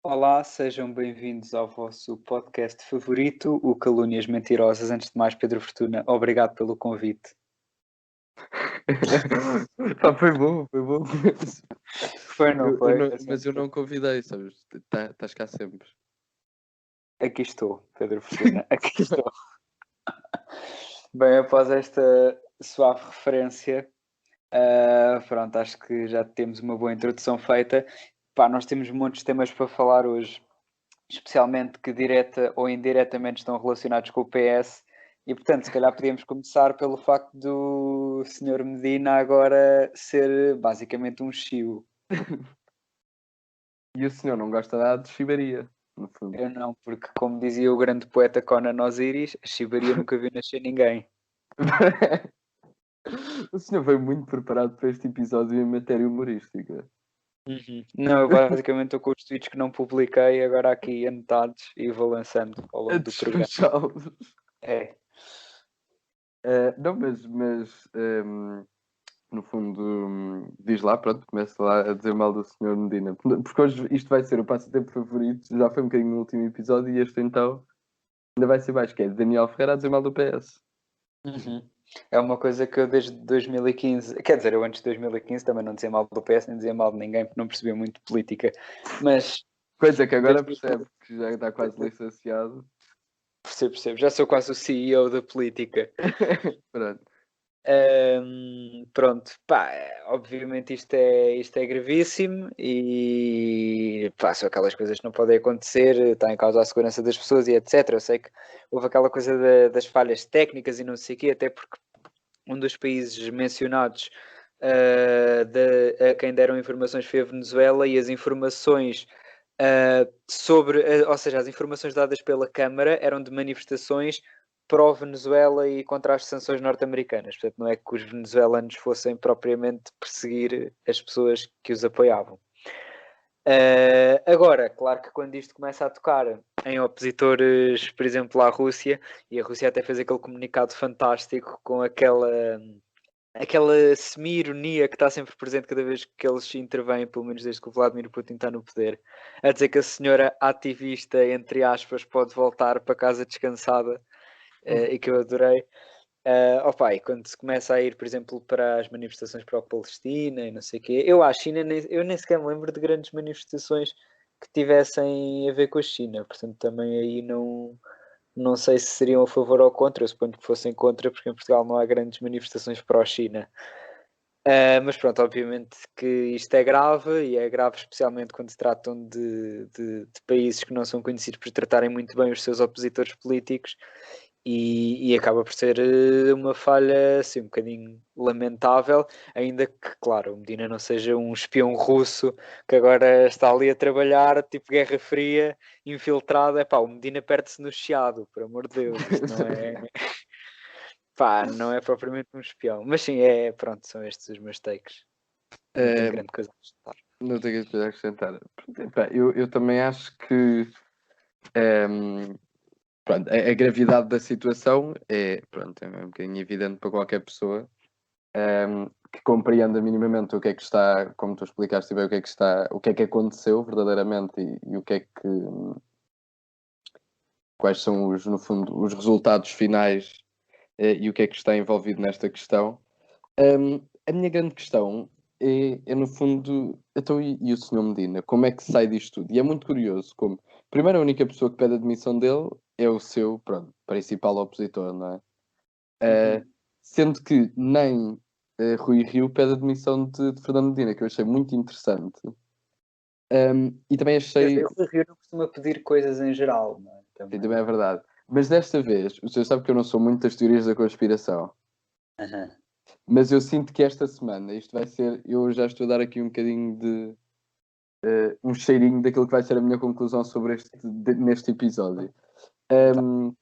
Olá, sejam bem-vindos ao vosso podcast favorito, o Calúnias Mentirosas. Antes de mais, Pedro Fortuna, obrigado pelo convite. Pá, foi bom, foi bom. Foi, não Eu foi? não, mas eu não convidei, sabes? Estás cá sempre. Aqui estou, Pedro Fortuna, aqui estou. Bem, após esta suave referência, pronto, acho que já temos uma boa introdução feita. Pá, nós temos muitos temas para falar hoje, especialmente que direta ou indiretamente estão relacionados com o PS. E, portanto, se calhar podíamos começar pelo facto do Senhor Medina agora ser basicamente um chiu. E o senhor não gosta nada de chibaria, no fundo. Eu não, porque como dizia o grande poeta Conan Osiris, a chibaria nunca viu nascer ninguém. O senhor veio muito preparado para este episódio em matéria humorística. Não, eu basicamente estou com os tweets que não publiquei agora aqui anotados e vou lançando ao A longo do programa. despachá-los. É. Não, no fundo, diz lá, pronto, começa lá a dizer mal do senhor Medina. Porque hoje isto vai ser o passatempo favorito, já foi um bocadinho no último episódio e este então ainda vai ser mais, que é Daniel Ferreira a dizer mal do PS. Uhum. É uma coisa que eu desde 2015, quer dizer, eu antes de 2015 também não dizia mal do PS, nem dizia mal de ninguém, porque não percebia muito de política. Mas Coisa que agora desde percebe que já está quase licenciado. percebo, já sou quase o CEO da política. Pronto. Pronto, pá, obviamente isto é gravíssimo e pá, são aquelas coisas que não podem acontecer, está em causa a segurança das pessoas e etc. Eu sei que houve aquela coisa das falhas técnicas e não sei o quê, até porque um dos países mencionados a quem deram informações foi a Venezuela e as informações ou seja, as informações dadas pela Câmara eram de manifestações pró-Venezuela e contra as sanções norte-americanas. Portanto, não é que os venezuelanos fossem propriamente perseguir as pessoas que os apoiavam. Agora, claro que quando isto começa a tocar em opositores, por exemplo, à Rússia, e a Rússia até fez aquele comunicado fantástico com aquela semi-ironia que está sempre presente cada vez que eles intervêm, pelo menos desde que o Vladimir Putin está no poder, a dizer que a senhora ativista, entre aspas, pode voltar para casa descansada, e que eu adorei. Opa, e quando se começa a ir, por exemplo, para as manifestações para a Palestina e não sei o quê, eu à China, eu nem sequer me lembro de grandes manifestações que tivessem a ver com a China, portanto também aí não sei se seriam a favor ou contra, eu suponho que fossem contra, porque em Portugal não há grandes manifestações pró-China. Mas pronto, obviamente que isto é grave e é grave especialmente quando se tratam de países que não são conhecidos por tratarem muito bem os seus opositores políticos e acaba por ser uma falha assim, um bocadinho lamentável, ainda que, claro, o Medina não seja um espião russo que agora está ali a trabalhar, tipo Guerra Fria, infiltrado. É pá, o Medina perde-se no Chiado, por amor de Deus, isto não é. Pá, não é propriamente um espião. Mas sim, pronto, são estes os meus takes. Não tenho grande coisa a acrescentar. Não tenho a coisa a acrescentar. Epá, eu também acho que pronto, a gravidade da situação pronto, é um bocadinho evidente para qualquer pessoa que compreenda minimamente o que é que está, como tu explicaste bem, o que é que aconteceu verdadeiramente e o que é que quais são os, no fundo, os resultados finais e o que é que está envolvido nesta questão. A minha grande questão no fundo, então, e o Sr. Medina, como é que sai disto tudo? E é muito curioso como, primeiro, a única pessoa que pede a demissão dele é o seu, pronto, principal opositor, não é? Sendo que nem Rui Rio pede a demissão de Fernando Medina, que eu achei muito interessante. E também Quer achei, dizer, o Rui Rio não costuma pedir coisas em geral, não é? sim, também é Também. verdade. Mas desta vez, o senhor sabe que eu não sou muito das teorias da conspiração. Aham. Mas eu sinto que esta semana isto vai ser. Eu já estou a dar aqui um bocadinho de. Um cheirinho daquilo que vai ser a minha conclusão sobre neste episódio. Então,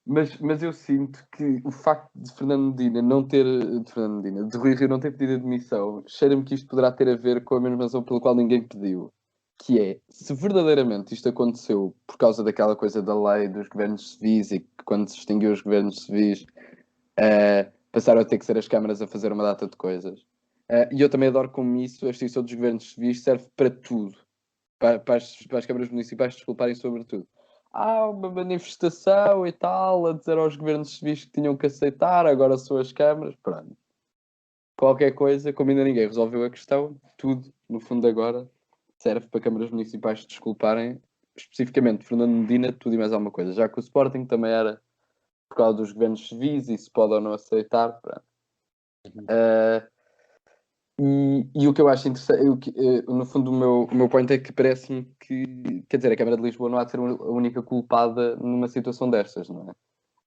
Mas eu sinto que o facto de Fernando Medina não ter. De Fernando Medina, de Rui Rio não ter pedido admissão, cheira-me que isto poderá ter a ver com a mesma razão pela qual ninguém pediu. Que é, se verdadeiramente isto aconteceu por causa daquela coisa da lei dos governos civis e que quando se extinguiu os governos civis passaram a ter que ser as câmaras a fazer uma data de coisas. E eu também adoro como isso, a extinção dos governos civis serve para tudo. para as câmaras municipais desculparem sobre tudo. Há uma manifestação e tal, a dizer aos governos civis que tinham que aceitar, agora são as câmaras, pronto. Qualquer coisa, como ainda ninguém resolveu a questão, tudo, no fundo agora, serve para câmaras municipais desculparem, especificamente Fernando Medina, tudo e mais alguma coisa. Já que o Sporting também era por causa dos governos civis e se pode ou não aceitar, pronto. E o que eu acho interessante, no fundo o meu ponto é que parece-me que, quer dizer, a Câmara de Lisboa não há de ser a única culpada numa situação destas, não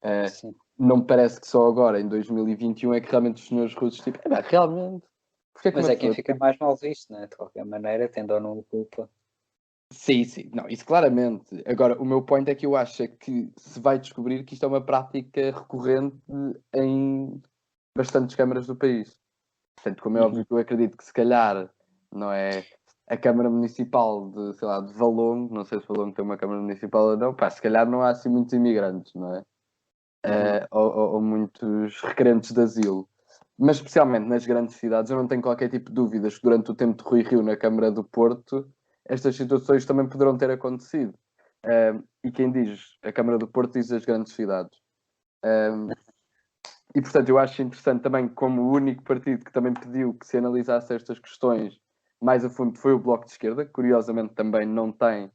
é? Sim. Não me parece que só agora, em 2021, é que realmente os senhores russos, tipo, realmente, porque é que Mas uma é quem pessoa... fica mais mal visto, né? De qualquer maneira, tendo ou não culpa. Sim, sim, não, isso claramente. Agora, o meu ponto é que eu acho é que se vai descobrir que isto é uma prática recorrente em bastantes câmaras do país. Portanto, como é óbvio que eu acredito que se calhar, não é, a Câmara Municipal de, sei lá, de Valongo, não sei se Valongo tem uma Câmara Municipal ou não, pá, se calhar não há assim muitos imigrantes, não é? Ou muitos requerentes de asilo. Mas especialmente nas grandes cidades, eu não tenho qualquer tipo de dúvidas que durante o tempo de Rui Rio na Câmara do Porto, estas situações também poderão ter acontecido. E quem diz a Câmara do Porto diz as grandes cidades. E portanto eu acho interessante também como o único partido que também pediu que se analisasse estas questões mais a fundo foi o Bloco de Esquerda, que curiosamente também não tem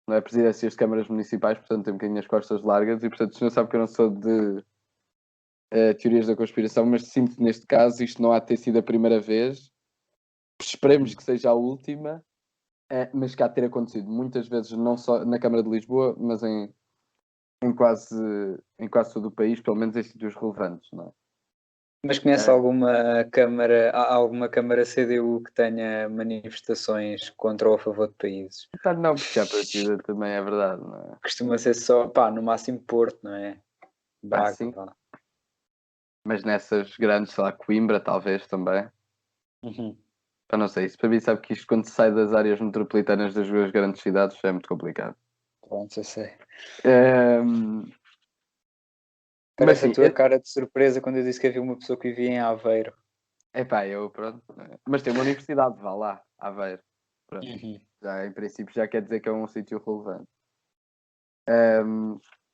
não é, presidências de câmaras municipais, portanto tem um bocadinho as costas largas e portanto o senhor sabe que eu não sou de teorias da conspiração, mas sinto que neste caso isto não há de ter sido a primeira vez. Esperemos que seja a última, mas que há de ter acontecido muitas vezes, não só na Câmara de Lisboa, mas em quase todo o país, pelo menos em sítios relevantes, não é? Mas conhece alguma câmara CDU que tenha manifestações contra ou a favor de países? Não, porque à partida também é verdade, não é? Costuma ser só, pá, no máximo Porto, não é? Braga, Sim. vá. Mas nessas grandes, sei lá, Coimbra talvez também. Eu não sei, isso para mim sabe que isto quando se sai das áreas metropolitanas das duas grandes cidades é muito complicado. Pronto, eu sei. Mas Parece a sim, tua cara de surpresa quando eu disse que havia uma pessoa que vivia em Aveiro. epá, eu pronto. Mas tem uma universidade, vá lá, Aveiro. Pronto. Já, em princípio já quer dizer que é um sítio relevante.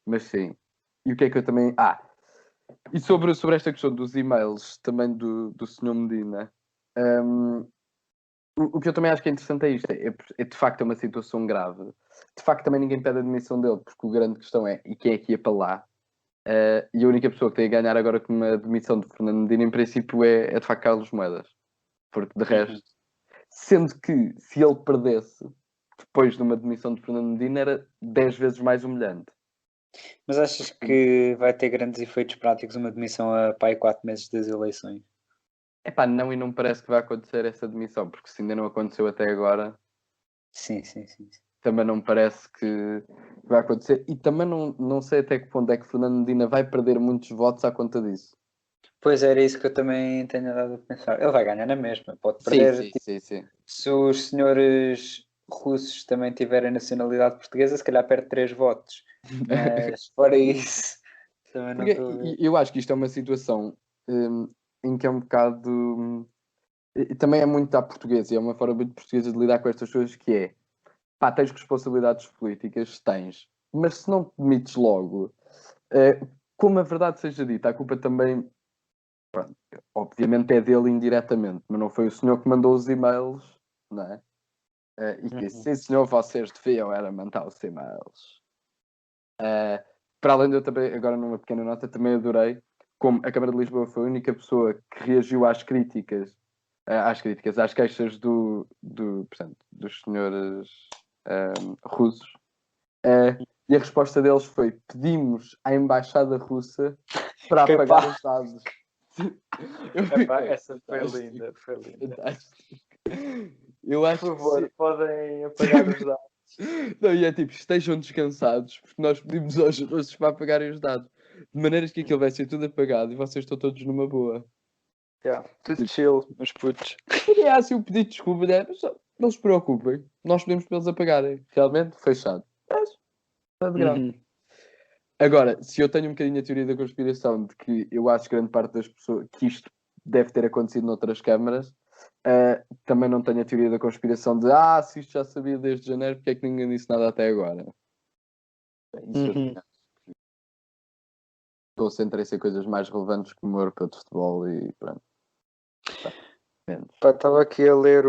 Mas sim. E o que é que eu também. E sobre esta questão dos e-mails também do Sr. Medina. O que eu também acho que é interessante é isto. É de facto uma situação grave. De facto também ninguém pede a demissão dele, porque a grande questão é e quem é que ia para lá? E a única pessoa que tem a ganhar agora com uma demissão de Fernando Medina, em princípio, é de facto Carlos Moedas. Porque de resto, sendo que se ele perdesse depois de uma demissão de Fernando Medina era 10 vezes mais humilhante. Mas achas que vai ter grandes efeitos práticos uma demissão a pai 4 meses das eleições? Epá, não, e não me parece que vai acontecer essa demissão, porque se ainda não aconteceu até agora, Sim. também não me parece que vai acontecer. E também não sei até que ponto é que Fernando Medina vai perder muitos votos à conta disso. Pois era isso que eu também tenho andado a pensar. Ele vai ganhar na mesma, pode perder. Sim. Se os senhores russos também tiverem nacionalidade portuguesa, se calhar perde 3 votos. Mas fora isso, também não Porque estou a ver. eu acho que isto é uma situação em que é um bocado. Também é muito à portuguesa, e é uma forma muito portuguesa de lidar com estas coisas que é pá, tens responsabilidades políticas, tens, mas se não te demites logo, como a verdade seja dita, a culpa também, pronto, obviamente é dele indiretamente, mas não foi o senhor que mandou os e-mails, não é? E que disse, sim senhor, vocês deviam era mandar os e-mails. Para além de eu também, agora numa pequena nota, também adorei como a Câmara de Lisboa foi a única pessoa que reagiu às críticas, às queixas portanto, dos senhores russos. E a resposta deles foi: pedimos à embaixada russa para apagar os dados. Epá, essa foi linda, foi linda. Fantástico. Eu acho Por favor, que podem apagar os dados. não, e é tipo, estejam descansados, porque nós pedimos aos russos para apagarem os dados. De maneiras que aquilo vai ser tudo apagado e vocês estão todos numa boa. Tudo chill, meus putos. E é assim o pedido de desculpa, né? Mas não se preocupem, nós pedimos para eles apagarem. Realmente, fechado. Mas, está de grave. Agora, se eu tenho um bocadinho a teoria da conspiração de que eu acho que grande parte das pessoas que isto deve ter acontecido noutras câmaras, Também não tenho a teoria da conspiração de se isto já sabia desde janeiro, porque é que ninguém disse nada até agora? Isso eu também concentrei-se em coisas mais relevantes como o europeu de futebol e pronto. Estava aqui a ler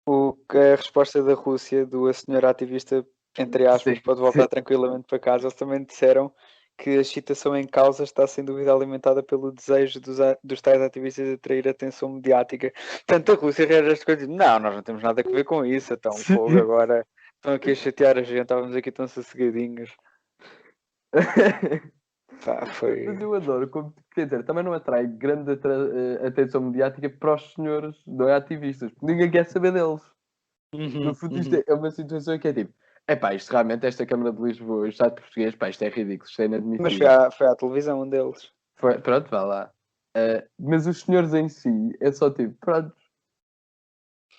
a resposta da Rússia do senhor ativista, entre aspas, Sim, pode voltar tranquilamente para casa. Eles também disseram que a excitação em causa está sem dúvida alimentada pelo desejo dos tais ativistas de atrair atenção mediática. Portanto, a Rússia reage a estas coisas e diz, não, nós não temos nada a ver com isso, então fogo agora estão aqui a chatear a gente, estávamos aqui tão sossegadinhos. Foi... Mas eu adoro, quer dizer, também não atrai grande atenção mediática para os senhores, não é, ativistas, porque ninguém quer saber deles. No fundo, isto é uma situação que é tipo, isto realmente, esta Câmara de Lisboa, o Estado português, isto é ridículo, isto é inadmissível. Mas foi à televisão um deles. Pronto, vá lá. Mas os senhores em si, é só tipo, pronto,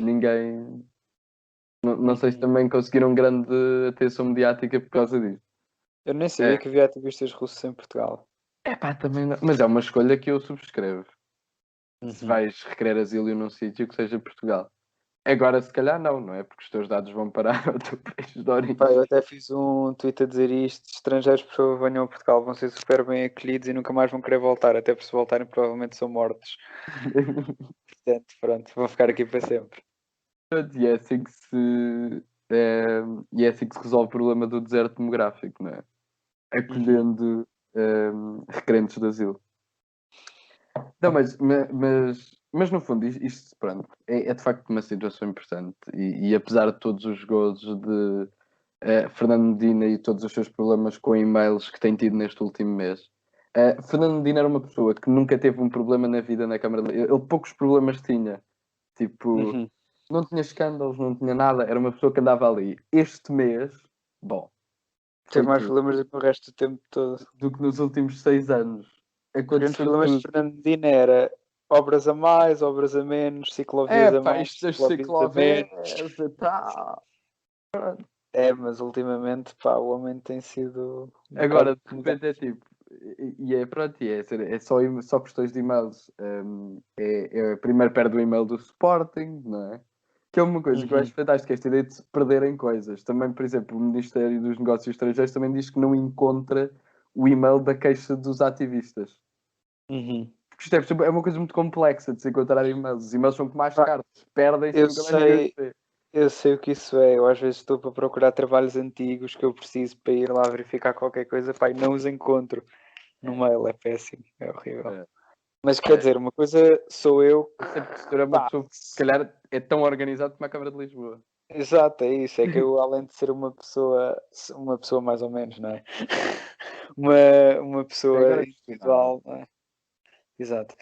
ninguém... Não sei se também conseguiram grande atenção mediática por causa disso. Eu nem sabia que havia ativistas russos em Portugal. Também não. Mas é uma escolha que eu subscrevo. Se vais requerer asilo num sítio que seja Portugal. Agora, se calhar, não é? Porque os teus dados vão parar ao teu país de origem. Eu até fiz um tweet a dizer isto: estrangeiros, por favor, venham a Portugal, vão ser super bem acolhidos e nunca mais vão querer voltar. Até por se voltarem, provavelmente são mortos. Portanto, pronto, vão ficar aqui para sempre. E é assim que e é assim que se resolve o problema do deserto demográfico, não é? Acolhendo requerentes de asilo. Não, mas no fundo, isto pronto, é de facto uma situação importante. E apesar de todos os gozos de Fernando Medina e todos os seus problemas com e-mails que tem tido neste último mês, Fernando Medina era uma pessoa que nunca teve um problema na vida na Câmara de... Ele poucos problemas tinha. Tipo, não tinha escândalos, não tinha nada. Era uma pessoa que andava ali. Este mês, bom, Teve mais tudo. problemas do que o resto do tempo todo. Do que nos últimos 6 anos. Porque os Aconteceu problemas de tudo. Fernando Medina era obras a mais, obras a menos, ciclovias a mais, Isto das ciclovias a menos. ciclovias e tal. Mas ultimamente, o homem tem sido Agora, de repente é tipo, é só questões de e-mails. Primeiro perde o e-mail do Sporting, não é? Que é uma coisa que eu acho fantástica, esta ideia de se perderem coisas. Também, por exemplo, o Ministério dos Negócios Estrangeiros também diz que não encontra o e-mail da queixa dos ativistas. Porque isto é uma coisa muito complexa de se encontrar e-mails. Os e-mails são como mais cartas, perdem-se e nunca mais ninguém vê. Eu sei o que isso é. Eu às vezes estou para procurar trabalhos antigos que eu preciso para ir lá verificar qualquer coisa, e não os encontro no mail. É péssimo, é horrível. Mas quer dizer, uma coisa sou eu que... Sempre é uma pessoa que se calhar é tão organizado como a Câmara de Lisboa. Exato, é isso. É que eu, além de ser uma pessoa mais ou menos, não é? uma pessoa individual, não é? Exato.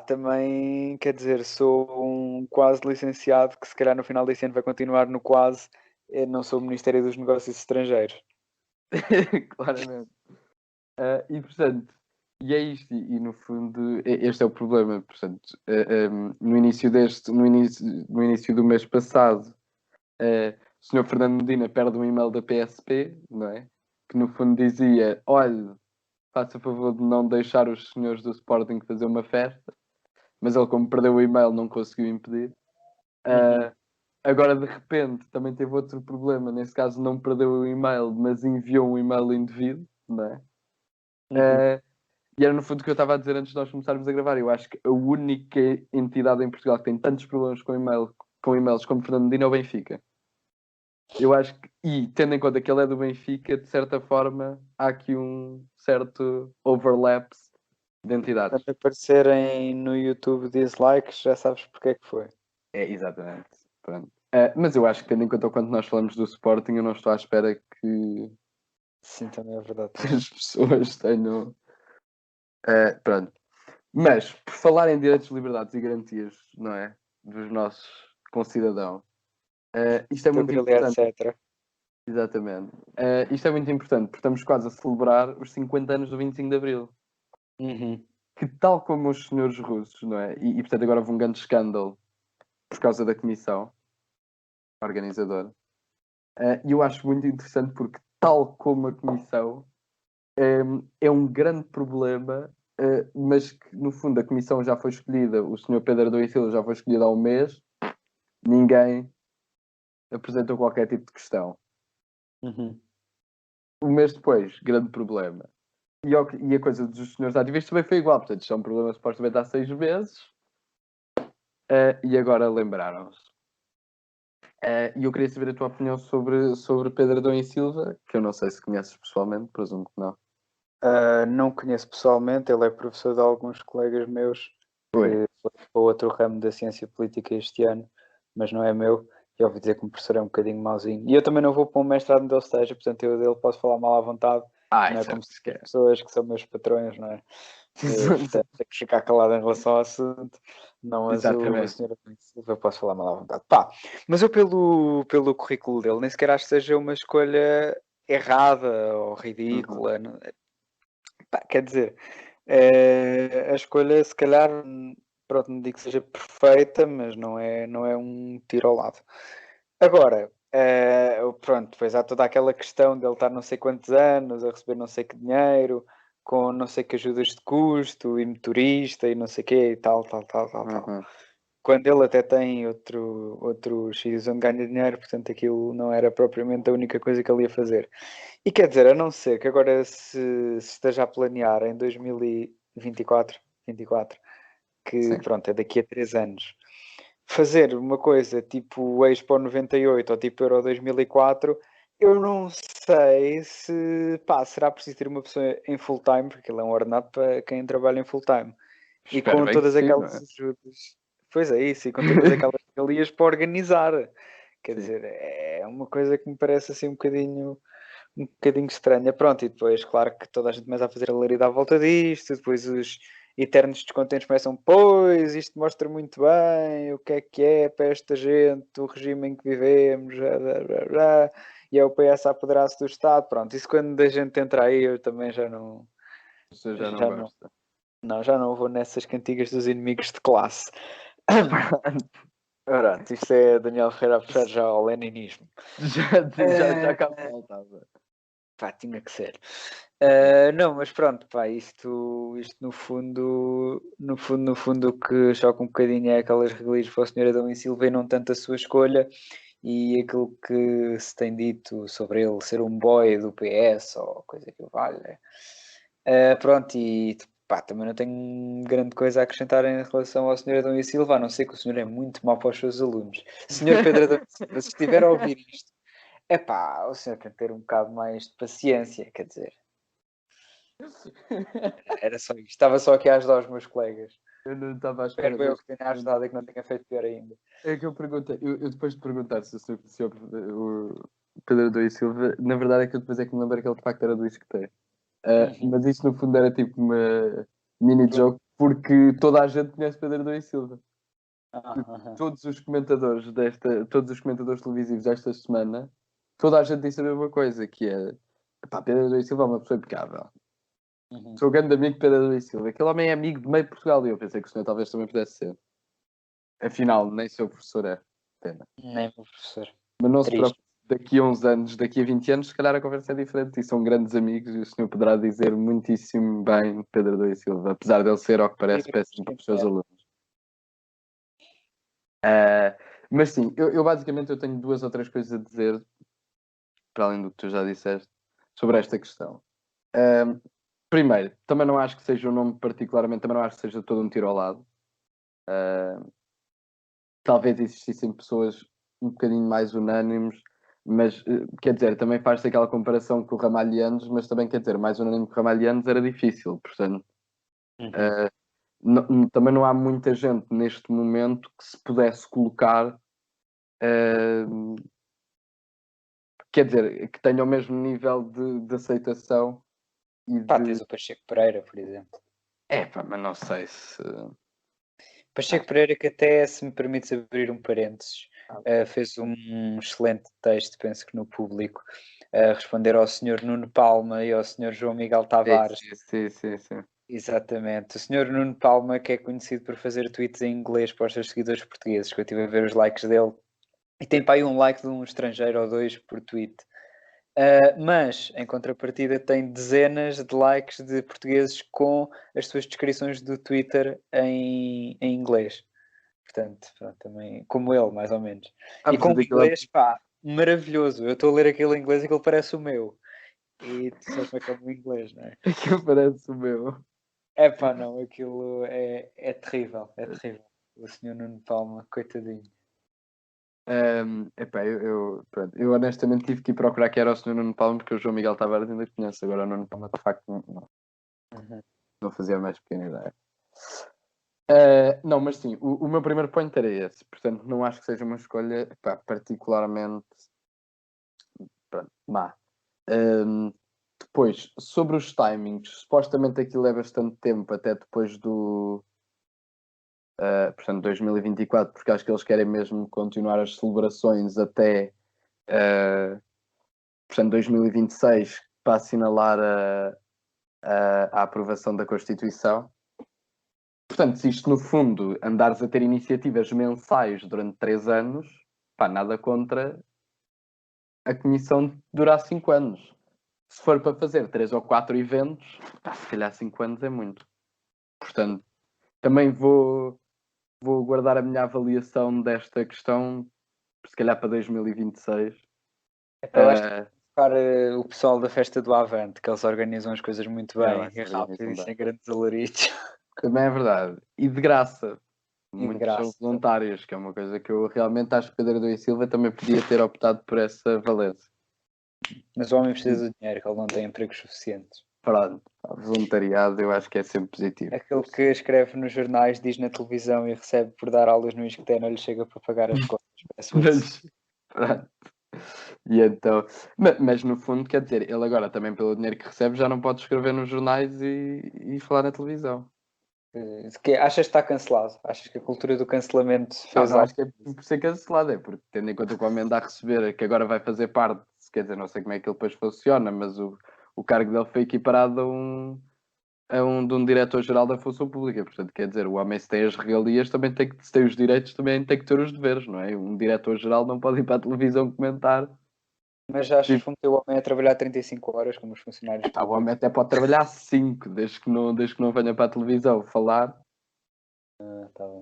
Também, quer dizer, sou um quase licenciado que se calhar no final deste ano vai continuar no quase. Eu não sou o Ministério dos Negócios Estrangeiros. Claramente. E portanto, e é isto, e no fundo, este é o problema. Portanto, no início do mês passado, o Sr. Fernando Medina perde um e-mail da PSP, não é? Que no fundo dizia: olha, faça favor de não deixar os senhores do Sporting fazer uma festa, mas ele, como perdeu o e-mail, não conseguiu impedir. Agora, de repente, também teve outro problema. Nesse caso, não perdeu o e-mail, mas enviou um e-mail indevido, não é? E era no fundo o que eu estava a dizer antes de nós começarmos a gravar. Eu acho que a única entidade em Portugal que tem tantos problemas com e-mails como Fernando Medina é o Benfica. Eu acho que, e tendo em conta que ele é do Benfica, de certa forma, há aqui um certo overlap de entidades. Quando aparecerem no YouTube dislikes, já sabes porque é que foi. Exatamente. Pronto. Mas eu acho que, tendo em conta quando nós falamos do Sporting, eu não estou à espera que Sim, também é verdade. as pessoas tenham. Pronto. Mas, por falar em direitos, liberdades e garantias, não é? Dos nossos concidadãos, isto é muito importante. Etc. Exatamente. Isto é muito importante, porque estamos quase a celebrar os 50 anos do 25 de Abril. Que, tal como os senhores russos, não é? E portanto, agora houve um grande escândalo por causa da comissão organizadora. E eu acho muito interessante porque, tal como a comissão, é um grande problema mas que no fundo a comissão já foi escolhida, o Sr. Pedro Adão e Silva já foi escolhido há um mês, ninguém apresentou qualquer tipo de questão. Um mês depois, grande problema. E a coisa dos senhores ativistas também foi igual, portanto, isto é um problema supostamente há 6 meses, e agora lembraram-se. E eu queria saber a tua opinião sobre Pedro Adão e Silva, que eu não sei se conheces pessoalmente, presumo que não. Não conheço pessoalmente, ele é professor de alguns colegas meus Oi. que foi para outro ramo da ciência política este ano, mas não é meu. E ouvi dizer que o professor é um bocadinho mauzinho. E eu também não vou para um mestrado onde ele esteja, portanto eu dele posso falar mal à vontade. Não é como se as pessoas que são meus patrões, não é? Portanto, tenho que ficar calado em relação ao assunto. Não, mas o senhor Silva eu posso falar mal à vontade. Pá, mas eu pelo currículo dele nem sequer acho que seja uma escolha errada ou ridícula. Pá, quer dizer, a escolha se calhar, pronto, não digo que seja perfeita, mas não é um tiro ao lado. Agora, pronto, depois há toda aquela questão dele estar não sei quantos anos a receber não sei que dinheiro, com não sei que ajudas de custo, e motorista e não sei quê e tal. Quando ele até tem outros sítios onde ganha dinheiro, portanto aquilo não era propriamente a única coisa que ele ia fazer. E quer dizer, a não ser que agora se esteja a planear em 2024, que Sim. pronto, é daqui a 3 anos, fazer uma coisa tipo o Expo 98 ou tipo Euro 2004, eu não sei se, pá, será preciso ter uma pessoa em full time, porque ele é um ordenado para quem trabalha em full time. E Espero com bem todas que sim, aquelas não é? ajudas. Pois é isso, e com todas aquelas regalias para organizar. Quer Sim. dizer, é uma coisa que me parece assim um bocadinho estranha. Pronto, e depois, claro que toda a gente começa a fazer alarido à volta disto, depois os eternos descontentes começam, pois, isto mostra muito bem o que é para esta gente, o regime em que vivemos, e é o PS a apoderar-se do Estado. Pronto, isso quando a gente entra aí, eu também já não... Você já não Já não, gosta. não, já não vou nessas cantigas dos inimigos de classe. Pronto, isto é Daniel Ferreira a puxar já ao leninismo. Já cá faltava. Pá, tinha que ser. Não, mas pronto, pá, isto no fundo o que choca um bocadinho é aquelas regalias para o Sr. Adão e Silva e não tanto a sua escolha e aquilo que se tem dito sobre ele ser um boy do PS ou coisa que o valha. Pronto, e pá, também não tenho grande coisa a acrescentar em relação ao Sr. Adão e Silva, a não ser que o senhor é muito mau para os seus alunos. Sr. Pedro Adão e Silva, se estiver a ouvir isto, epá, o senhor tem que ter um bocado mais de paciência, quer dizer. Era só isto. Estava só aqui a ajudar os meus colegas. Eu não estava à espera Espero eu deste que tenha ajudado e que não tenha feito pior ainda. É que eu perguntei, eu depois de perguntar se o Pedro Adão e Silva, na verdade é que eu depois é que me lembro que ele de facto era do Isqueté. Mas isso no fundo era tipo uma mini joke porque toda a gente conhece Pedro Adão e Silva. Todos os comentadores televisivos desta semana, toda a gente disse a mesma coisa, que é pá, Pedro Adão e Silva é uma pessoa impecável. Sou grande amigo de Pedro Adão e Silva. Aquele homem é amigo de meio Portugal e eu pensei que o senhor talvez também pudesse ser. Afinal, nem seu professor é. Pena. Nem meu professor. Mas não se Triste. preocupe, daqui a uns anos, daqui a 20 anos, se calhar a conversa é diferente e são grandes amigos e o senhor poderá dizer muitíssimo bem de Pedro Adão e Silva, apesar dele ser, ao que parece, péssimo para os seus alunos. Mas sim, eu basicamente eu tenho 2 ou 3 coisas a dizer, para além do que tu já disseste, sobre esta questão. Primeiro, também não acho que seja um nome particularmente, também não acho que seja todo um tiro ao lado. Talvez existissem pessoas um bocadinho mais unânimes, mas quer dizer, também faz-se aquela comparação com o Ramalhianos, mas também quer dizer, mais unânime que o Ramalhianos era difícil, portanto, também não há muita gente neste momento que se pudesse colocar, quer dizer, que tenha o mesmo nível de aceitação e Pá, de. tens o Pacheco Pereira, por exemplo. Pá, mas não sei se. Pacheco Pereira, que até, se me permites abrir um parênteses, fez um excelente texto, penso que no Público, a responder ao Sr. Nuno Palma e ao Sr. João Miguel Tavares. Sim. Exatamente. O Sr. Nuno Palma, que é conhecido por fazer tweets em inglês para os seus seguidores portugueses, que eu estive a ver os likes dele, e tem para aí um like de um estrangeiro ou 2 por tweet. Mas, em contrapartida, tem dezenas de likes de portugueses com as suas descrições do Twitter em inglês. Portanto, também, como ele, mais ou menos. E com inglês, pá, maravilhoso. Eu estou a ler aquele inglês e aquele parece o meu. E tu sabes como é que é o meu inglês, não é? Aquilo parece o meu. É pá, não, aquilo é terrível, é terrível. O senhor Nuno Palma, coitadinho. Epá, pronto, eu honestamente tive que ir procurar quem era o Sr. Nuno Palma, porque o João Miguel Tavares ainda conhece. Agora o Nuno Palma, de facto, não fazia a mais pequena ideia. Não, mas sim, o meu primeiro point era esse. Portanto, não acho que seja uma escolha particularmente má. Depois, sobre os timings, supostamente aquilo é bastante tempo, até depois do portanto 2024, porque acho que eles querem mesmo continuar as celebrações até portanto 2026, para assinalar a aprovação da Constituição. Portanto, se isto no fundo andares a ter iniciativas mensais durante 3 anos, pá, nada contra a comissão durar 5 anos. Se for para fazer 3 ou 4 eventos, pá, se calhar 5 anos é muito. Portanto, também vou guardar a minha avaliação desta questão, se calhar para 2026. Eu acho que tocar o pessoal da festa do Avante, que eles organizam as coisas muito bem, Não, e rápido e sem grandes alaridos. Também é verdade. E de graça. E de Muitos graça. são voluntários, que é uma coisa que eu realmente acho que Pedro Adão e Silva também podia ter optado por essa valência. Mas o homem precisa de dinheiro, que ele não tem empregos suficientes. Pronto, voluntariado eu acho que é sempre positivo. Aquele que escreve nos jornais, diz na televisão e recebe por dar aulas no ISCTE, não lhe chega para pagar as contas. Pronto. E então, mas no fundo, quer dizer, ele agora também pelo dinheiro que recebe já não pode escrever nos jornais e falar na televisão. Achas que está cancelado? Achas que a cultura do cancelamento fez Não, acho que é por ser cancelado, é porque tendo em conta que o homem anda a receber, que agora vai fazer parte, quer dizer, não sei como é que ele depois funciona, mas o cargo dele foi equiparado de um diretor-geral da função pública. Portanto, quer dizer, o homem se tem as regalias, também tem que, se tem os direitos, também tem que ter os deveres, não é? Um diretor-geral não pode ir para a televisão comentar. Mas já achas que meter o homem a trabalhar 35 horas como os funcionários? O homem até pode trabalhar 5, desde que não venha para a televisão falar. Tá bom.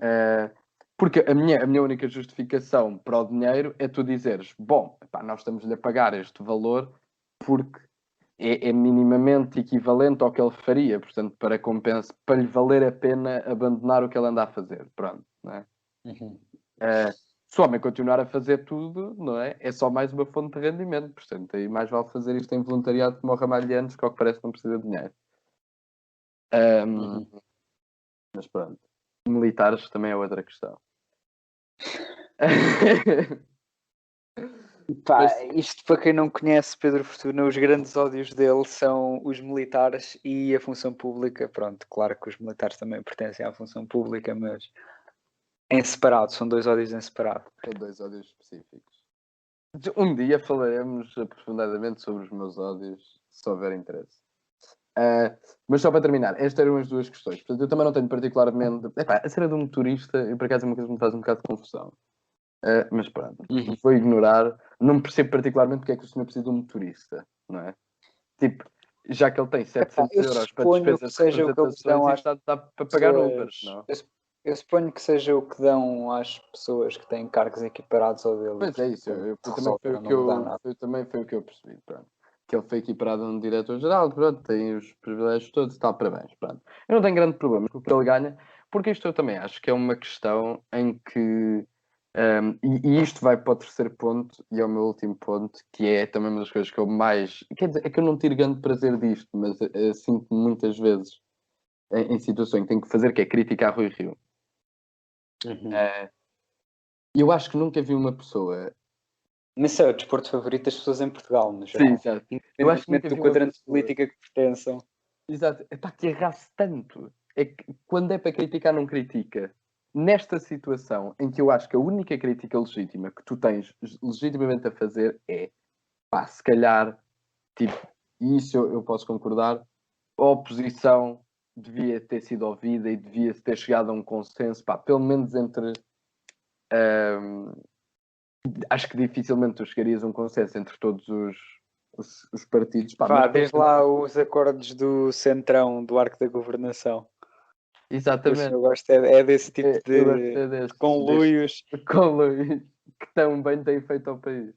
Porque a minha única justificação para o dinheiro é tu dizeres, bom, nós estamos-lhe a pagar este valor porque é minimamente equivalente ao que ele faria, portanto, para lhe valer a pena abandonar o que ele anda a fazer. Pronto, não é? Se o homem continuar a fazer tudo, não é? É só mais uma fonte de rendimento, portanto, aí mais vale fazer isto em voluntariado como o Ramalhianos, que ao que parece não precisa de dinheiro. Mas pronto, militares também é outra questão. Isto para quem não conhece Pedro Fortuna, os grandes ódios dele são os militares e a função pública. Pronto, claro que os militares também pertencem à função pública, mas em separado, são 2 ódios em separado. São 2 ódios específicos. Um dia falaremos aprofundadamente sobre os meus ódios, se houver interesse. Mas só para terminar, estas eram as 2 questões. Portanto, eu também não tenho particularmente... a cena de um motorista, eu por acaso é uma coisa que me faz um bocado de confusão. Mas pronto, vou ignorar. Não percebo particularmente porque é que o senhor precisa de um motorista, não é? Tipo, já que ele tem 700 euros para despesas de representações, está para pagar Ubers, não? Eu suponho que seja o que dão às pessoas que têm cargos equiparados ao dele. Mas é isso, também foi o que eu percebi, pronto. Que ele foi equiparado a um diretor-geral, pronto, tem os privilégios todos e tal, parabéns, pronto. Eu não tenho grande problema com o que ele ganha, porque isto eu também acho que é uma questão em que, e isto vai para o terceiro ponto, e é o meu último ponto, que é também uma das coisas que eu mais, quer dizer, é que eu não tiro grande prazer disto, mas sinto muitas vezes em situações que tenho que fazer, que é criticar Rui Rio. Eu acho que nunca vi uma pessoa... Mas é o desporto favorito das pessoas em Portugal, no geral. Sim, exato. Eu acho que nunca vi do quadrante de política que pertençam. Exato. Que arrase tanto. É que quando é para criticar, não critica. Nesta situação em que eu acho que a única crítica legítima que tu tens legitimamente a fazer é, se calhar, tipo, e isso eu posso concordar, a oposição devia ter sido ouvida e devia ter chegado a um consenso, pelo menos entre... acho que dificilmente tu chegarias a um consenso entre todos os partidos. Pá, Vá, diz lá os acordos do Centrão, do Arco da Governação. Exatamente. Eu gosto desse tipo de conluios. Conluios que tão bem têm feito ao país.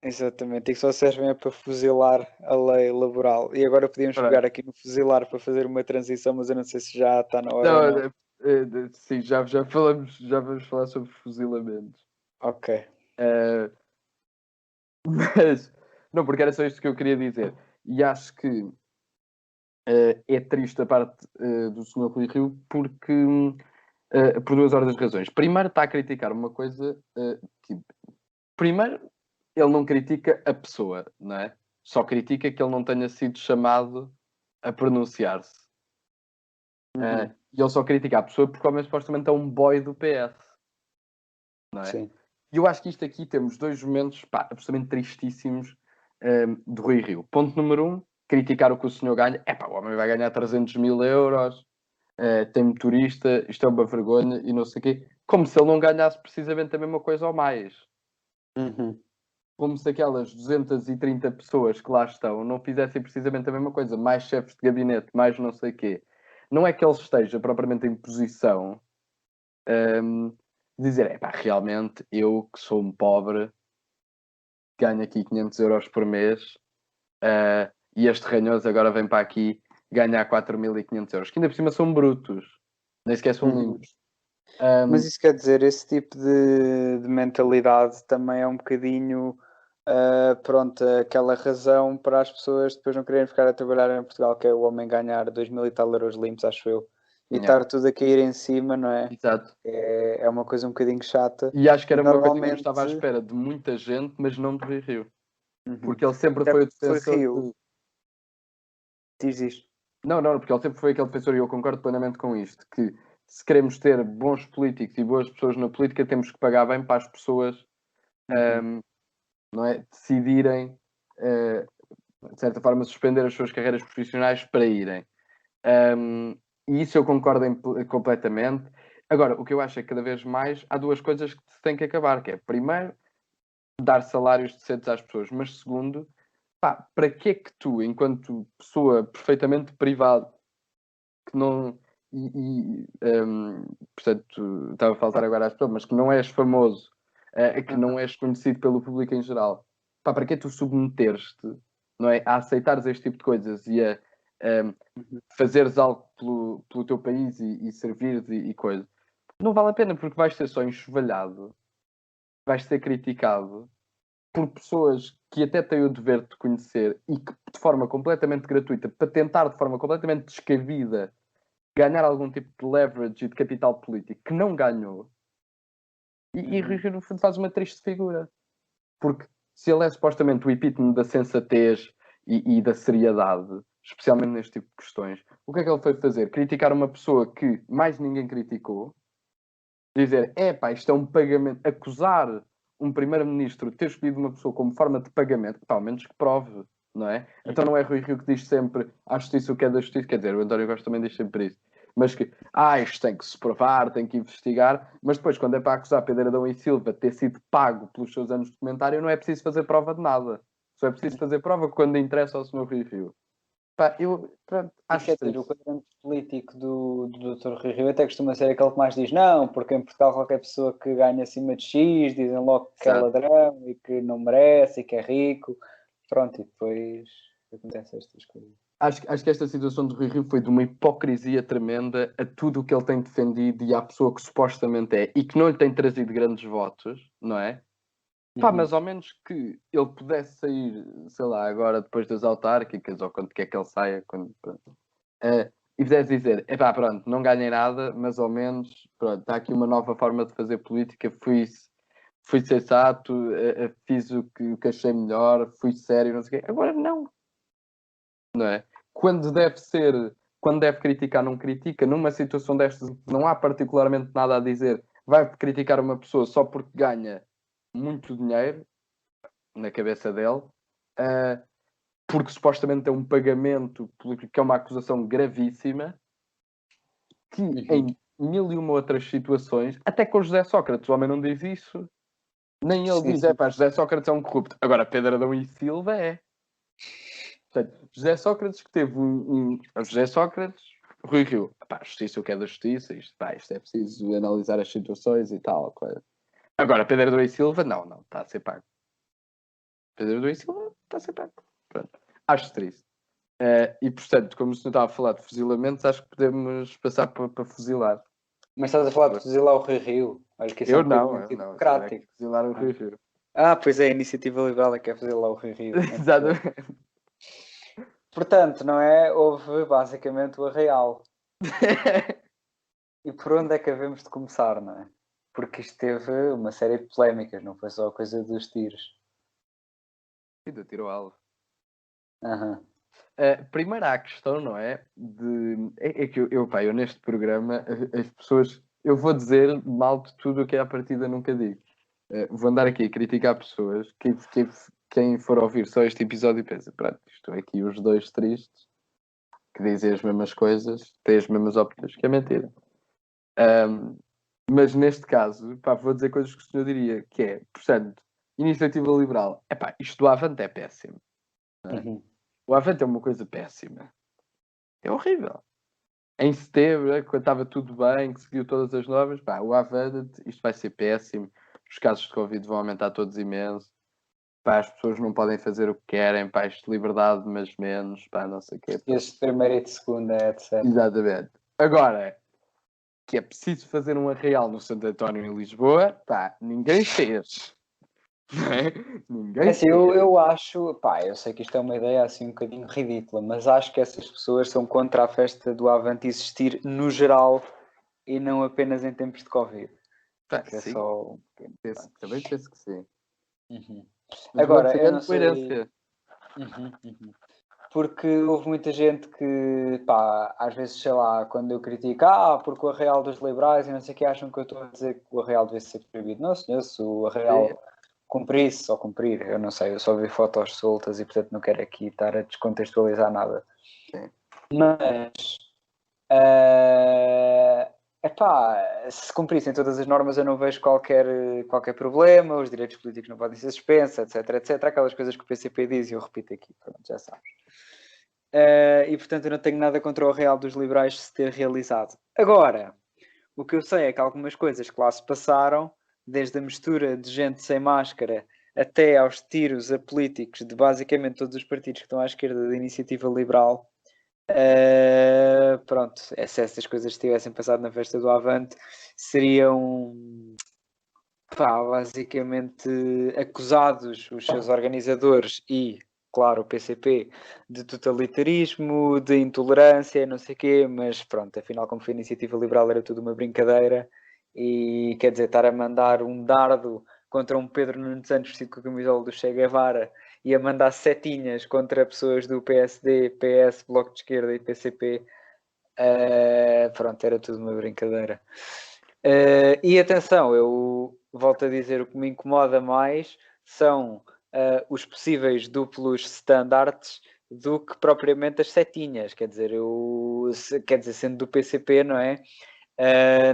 Exatamente, e que só servem para fuzilar a lei laboral. E agora podíamos pegar aqui no fuzilar para fazer uma transição, mas eu não sei se já está na hora. Não. Sim, já vamos falar sobre fuzilamentos. Ok. Mas, não, porque era só isto que eu queria dizer. E acho que é triste a parte do Sr. Rui Rio porque por duas ordens de razões. Primeiro, está a criticar uma coisa que... Primeiro, ele não critica a pessoa, não é? Só critica que ele não tenha sido chamado a pronunciar-se. E ele só critica a pessoa porque, ao menos, supostamente é um boy do PS. Não é? Sim. E eu acho que isto aqui temos dois momentos absolutamente tristíssimos de Rui Rio. Ponto número 1, criticar o que o senhor ganha. O homem vai ganhar 300 mil euros, tem motorista, isto é uma vergonha e não sei o quê. Como se ele não ganhasse precisamente a mesma coisa ou mais. Como se aquelas 230 pessoas que lá estão não fizessem precisamente a mesma coisa. Mais chefes de gabinete, mais não sei o quê. Não é que ele esteja propriamente em posição de dizer, realmente, eu que sou um pobre, ganho aqui 500 euros por mês e este ranhoso agora vem para aqui ganhar 4.500 euros. Que ainda por cima são brutos. Nem sequer são limpos. Mas isso quer dizer, esse tipo de mentalidade também é um bocadinho... pronto, aquela razão para as pessoas depois não quererem ficar a trabalhar em Portugal, que é o homem ganhar 2.000 e tal euros limpos, acho eu, e estar tudo a cair em cima, não é? Exato. É uma coisa um bocadinho chata. E acho que era uma coisa que eu estava à espera de muita gente, mas não de Rui Rio. Porque ele sempre foi o defensor de... Diz isto. Não, porque ele sempre foi aquele defensor, e eu concordo plenamente com isto, que se queremos ter bons políticos e boas pessoas na política, temos que pagar bem para as pessoas não é? Decidirem, de certa forma, suspender as suas carreiras profissionais para irem. E isso eu concordo completamente. Agora, o que eu acho é que cada vez mais há duas coisas que se têm que acabar, que é, primeiro, dar salários decentes às pessoas, mas segundo, para que é que tu, enquanto pessoa perfeitamente privada, que não... portanto, estava a faltar agora às pessoas, mas que não és famoso, que não és conhecido pelo público em geral, para que tu submeteres-te, não é, a aceitares este tipo de coisas e a fazeres algo pelo teu país e servires e coisas, não vale a pena, porque vais ser só enxovalhado, vais ser criticado por pessoas que até têm o dever de te conhecer e que de forma completamente gratuita, para tentar de forma completamente descabida ganhar algum tipo de leverage e de capital político que não ganhou. E Rui Rio, no fundo, faz uma triste figura. Porque se ele é supostamente o epítome da sensatez e da seriedade, especialmente neste tipo de questões, o que é que ele foi fazer? Criticar uma pessoa que mais ninguém criticou, dizer, isto é um pagamento, acusar um primeiro-ministro de ter escolhido uma pessoa como forma de pagamento, ao menos que prove, não é? Então não é Rui Rio que diz sempre à justiça o que é da justiça, quer dizer, o António Costa também diz sempre isso, mas que, isto tem que se provar, tem que investigar, mas depois, quando é para acusar Pedro Adão e Silva de ter sido pago pelos seus anos de comentário, não é preciso fazer prova de nada. Só é preciso fazer prova quando interessa ao Sr. Rui Rio. Acho que o quadrante político do Dr. Rui Rio até costuma ser aquele que mais diz não, porque em Portugal qualquer pessoa que ganha acima de X dizem logo que é ladrão e que não merece e que é rico. Pronto, e depois acontecem estas coisas. Acho que esta situação do Rui Rio foi de uma hipocrisia tremenda a tudo o que ele tem defendido e à pessoa que supostamente é e que não lhe tem trazido grandes votos, não é? Mas ao menos que ele pudesse sair, sei lá, agora depois das autárquicas ou quando quer que ele saia, e pudesse dizer, pronto, não ganhei nada, mas ao menos, pronto, está aqui uma nova forma de fazer política, fui sensato, fiz o que achei melhor, fui sério, não sei o quê. Agora não é? Quando deve criticar, não critica. Numa situação destas, não há particularmente nada a dizer. Vai criticar uma pessoa só porque ganha muito dinheiro na cabeça dele, porque supostamente é um pagamento, que é uma acusação gravíssima, que em mil e uma outras situações, até com José Sócrates, o homem não diz isso. Nem ele diz, José Sócrates é um corrupto. Agora, Pedro Adão e Silva é. Portanto, José Sócrates que teve José Sócrates, Rui Rio. Pá, justiça, o que é da justiça? Isto é preciso analisar as situações e tal. Claro. Agora, Pedro Adão e Silva, não, está a ser pago. Pedro Adão e Silva está a ser pago. Pronto. Acho triste. E, portanto, como o senhor estava a falar de fuzilamentos, acho que podemos passar para fuzilar. Mas estás a falar de fuzilar o Rui Rio? Acho que isso eu não. democrático. Fuzilar o Rui Rio. Pois é, a Iniciativa Liberal é que é fuzilar o Rui Rio. Exatamente. Portanto, não é? Houve basicamente o Arraial. E por onde é que havemos de começar, não é? Porque isto teve uma série de polémicas, não foi só a coisa dos tiros. E do tiro ao alvo. Uhum. Primeiro há a questão, não é? É que eu neste programa, as pessoas, eu vou dizer mal de tudo o que é à partida nunca digo. Vou andar aqui a criticar pessoas, quem for ouvir só este episódio e pensa, pronto, estou aqui os dois tristes, que dizem as mesmas coisas, têm as mesmas opiniões, que é mentira. Mas neste caso, vou dizer coisas que o senhor diria, que é, portanto, Iniciativa Liberal, isto do Avante é péssimo. Não é? Uhum. O Avante é uma coisa péssima. É horrível. Em setembro, quando estava tudo bem, que seguiu todas as normas, o Avante, isto vai ser péssimo. Os casos de Covid vão aumentar todos imenso. As pessoas não podem fazer o que querem. Isto de liberdade, mas menos. Não sei o quê. Este de primeira e de segunda, etc. Exatamente. Agora, que é preciso fazer um arraial no Santo António em Lisboa, ninguém fez. Ninguém assim, eu acho, eu sei que isto é uma ideia assim um bocadinho ridícula, mas acho que essas pessoas são contra a festa do Avante existir no geral e não apenas em tempos de Covid. Sim. É só... Também penso que sim. Uhum. Mas agora, eu não sei... Porque houve muita gente que, às vezes, sei lá, quando eu critico, porque o Arraial dos liberais e não sei o que, acham que eu estou a dizer que o Arraial deve ser proibido. Não, senhor, se o Arraial cumprisse ou cumprir, eu não sei, eu só vi fotos soltas e, portanto, não quero aqui estar a descontextualizar nada. Sim. Mas, se cumprissem todas as normas, eu não vejo qualquer problema, os direitos políticos não podem ser suspensos, etc. Aquelas coisas que o PCP diz e eu repito aqui, pronto, já sabes. E portanto eu não tenho nada contra o Arraial dos Liberais se ter realizado. Agora, o que eu sei é que algumas coisas que lá se passaram, desde a mistura de gente sem máscara até aos tiros a políticos de basicamente todos os partidos que estão à esquerda da Iniciativa Liberal, se essas coisas tivessem passado na festa do Avante, seriam basicamente acusados os seus organizadores e, claro, o PCP, de totalitarismo, de intolerância, não sei o quê, mas pronto, afinal, como foi a Iniciativa Liberal, era tudo uma brincadeira e, quer dizer, estar a mandar um dardo contra um Pedro Nuno Santos vestido com a camisola do Che Guevara e a mandar setinhas contra pessoas do PSD, PS, Bloco de Esquerda e PCP, era tudo uma brincadeira. E atenção, eu volto a dizer, o que me incomoda mais são os possíveis duplos standards do que propriamente as setinhas. Quer dizer, sendo do PCP, não é?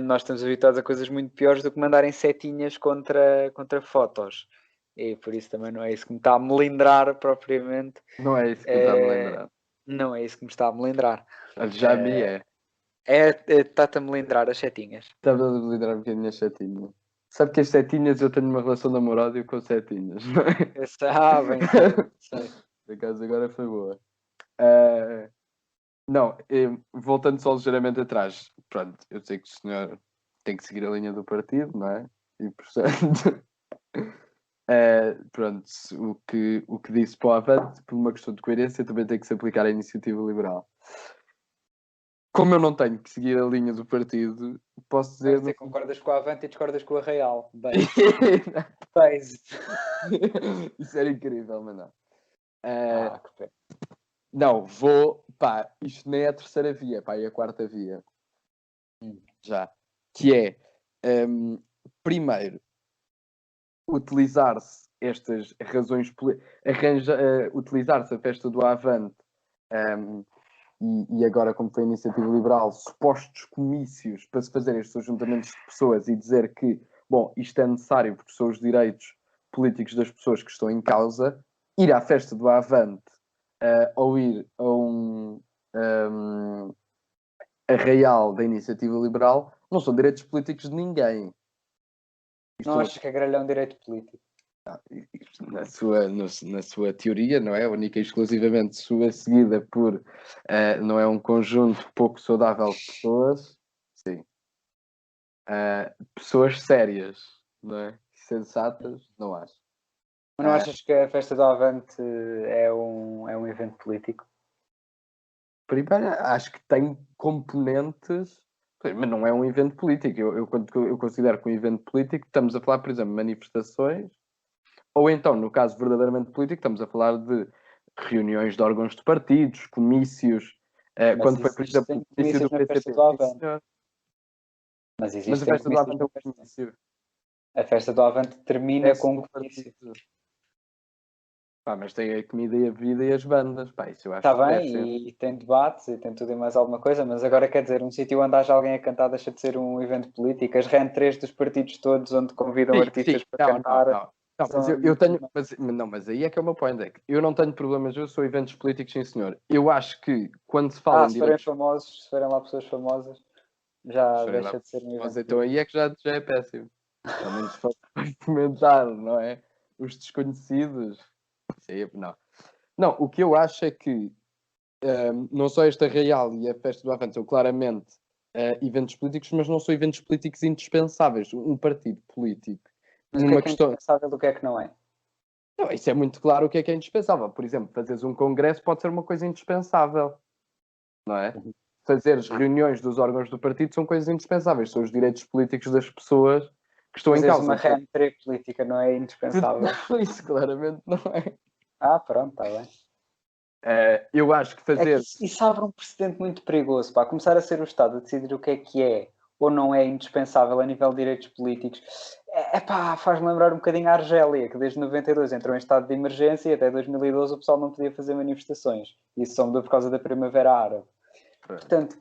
Nós estamos habituados a coisas muito piores do que mandarem setinhas contra fotos. E por isso também não é isso que me está a melindrar propriamente. Não é isso que me está a melindrar. Não é isso que me está a melindrar. Já me é. Está-te a melindrar as setinhas. Está-me a melindrar um bocadinho as setinhas. Sabe que as setinhas, eu tenho uma relação de amor-ódio com setinhas, não é? Bem sei. Por acaso agora foi boa. Não, voltando só ligeiramente atrás, pronto, eu sei que o senhor tem que seguir a linha do partido, não é? E portanto, pronto, o que disse para o Avante, por uma questão de coerência, também tem que se aplicar à Iniciativa Liberal. Como eu não tenho que seguir a linha do partido, posso dizer... Você concordas com o Avante e discordas com o Arraial. Bem, isso era incrível, mas não. que pena. Não, isto nem é a terceira via, é a quarta via. Já. Que é, primeiro, utilizar-se estas razões, utilizar-se a festa do Avante, e agora, como foi a Iniciativa Liberal, supostos comícios para se fazer estes ajuntamentos de pessoas e dizer que, isto é necessário porque são os direitos políticos das pessoas que estão em causa, ir à festa do Avante ou ir a um arraial da Iniciativa Liberal, não são direitos políticos de ninguém. Não achas que a grelha é um direito político? Na sua teoria, não é? Única e exclusivamente sua, seguida por não é um conjunto pouco saudável de pessoas, sim. Pessoas sérias, não é? Sensatas, não acho. Mas não achas que a festa do Avante é um evento político? Primeiro, acho que tem componentes, mas não é um evento político. Eu considero que um evento político, estamos a falar, por exemplo, de manifestações, ou então, no caso verdadeiramente político, estamos a falar de reuniões de órgãos de partidos, comícios, quando foi, por exemplo, o comício do PCP. Mas a festa do Avante é um comício. A festa do Avante termina com o comício. Mas tem a comida e a bebida e as bandas. Isso eu acho Está bem, e tem debates e tem tudo e mais alguma coisa, mas agora quer dizer, um sítio onde haja alguém a cantar deixa de ser um evento político. As REN3 dos partidos todos, onde convidam artistas para cantar. Não, mas aí é que é o meu point. É que eu não tenho problemas, eu sou eventos políticos, sim senhor. Eu acho que quando se fala em direitos... famosos, se forem lá pessoas famosas, já deixa de ser um evento. Então aí é que já é péssimo. Pelo menos para comentar, não é? Os desconhecidos. Não, o que eu acho é que não só este Arraial e a Festa do Avante são claramente eventos políticos, mas não são eventos políticos indispensáveis. Um partido político. Mas o que é que é indispensável, o que é que não é? Não, isso é muito claro o que é indispensável. Por exemplo, fazeres um congresso pode ser uma coisa indispensável, não é? Fazeres reuniões dos órgãos do partido são coisas indispensáveis. São os direitos políticos das pessoas que estão em causa. Uma REN3 política não é indispensável. Isso claramente não é. Pronto, está bem. Eu acho que fazer... Isso abre um precedente muito perigoso. Começar a ser o Estado a decidir o que é ou não é indispensável a nível de direitos políticos. Faz-me lembrar um bocadinho a Argélia, que desde 92 entrou em estado de emergência e até 2012 o pessoal não podia fazer manifestações. Isso só mudou por causa da Primavera Árabe. Portanto,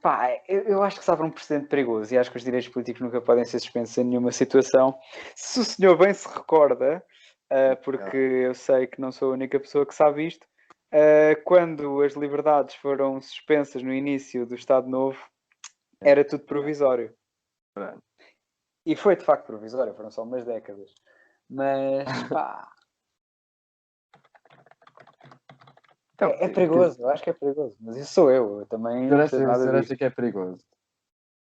eu acho que se abre um precedente perigoso e acho que os direitos políticos nunca podem ser suspensos em nenhuma situação. Se o senhor bem se recorda, porque eu sei que não sou a única pessoa que sabe isto, quando as liberdades foram suspensas no início do Estado Novo, era tudo provisório. E foi de facto provisório, foram só umas décadas. Mas é perigoso, eu acho que é perigoso. Mas isso sou eu também não sei nada disso. Acho que é perigoso.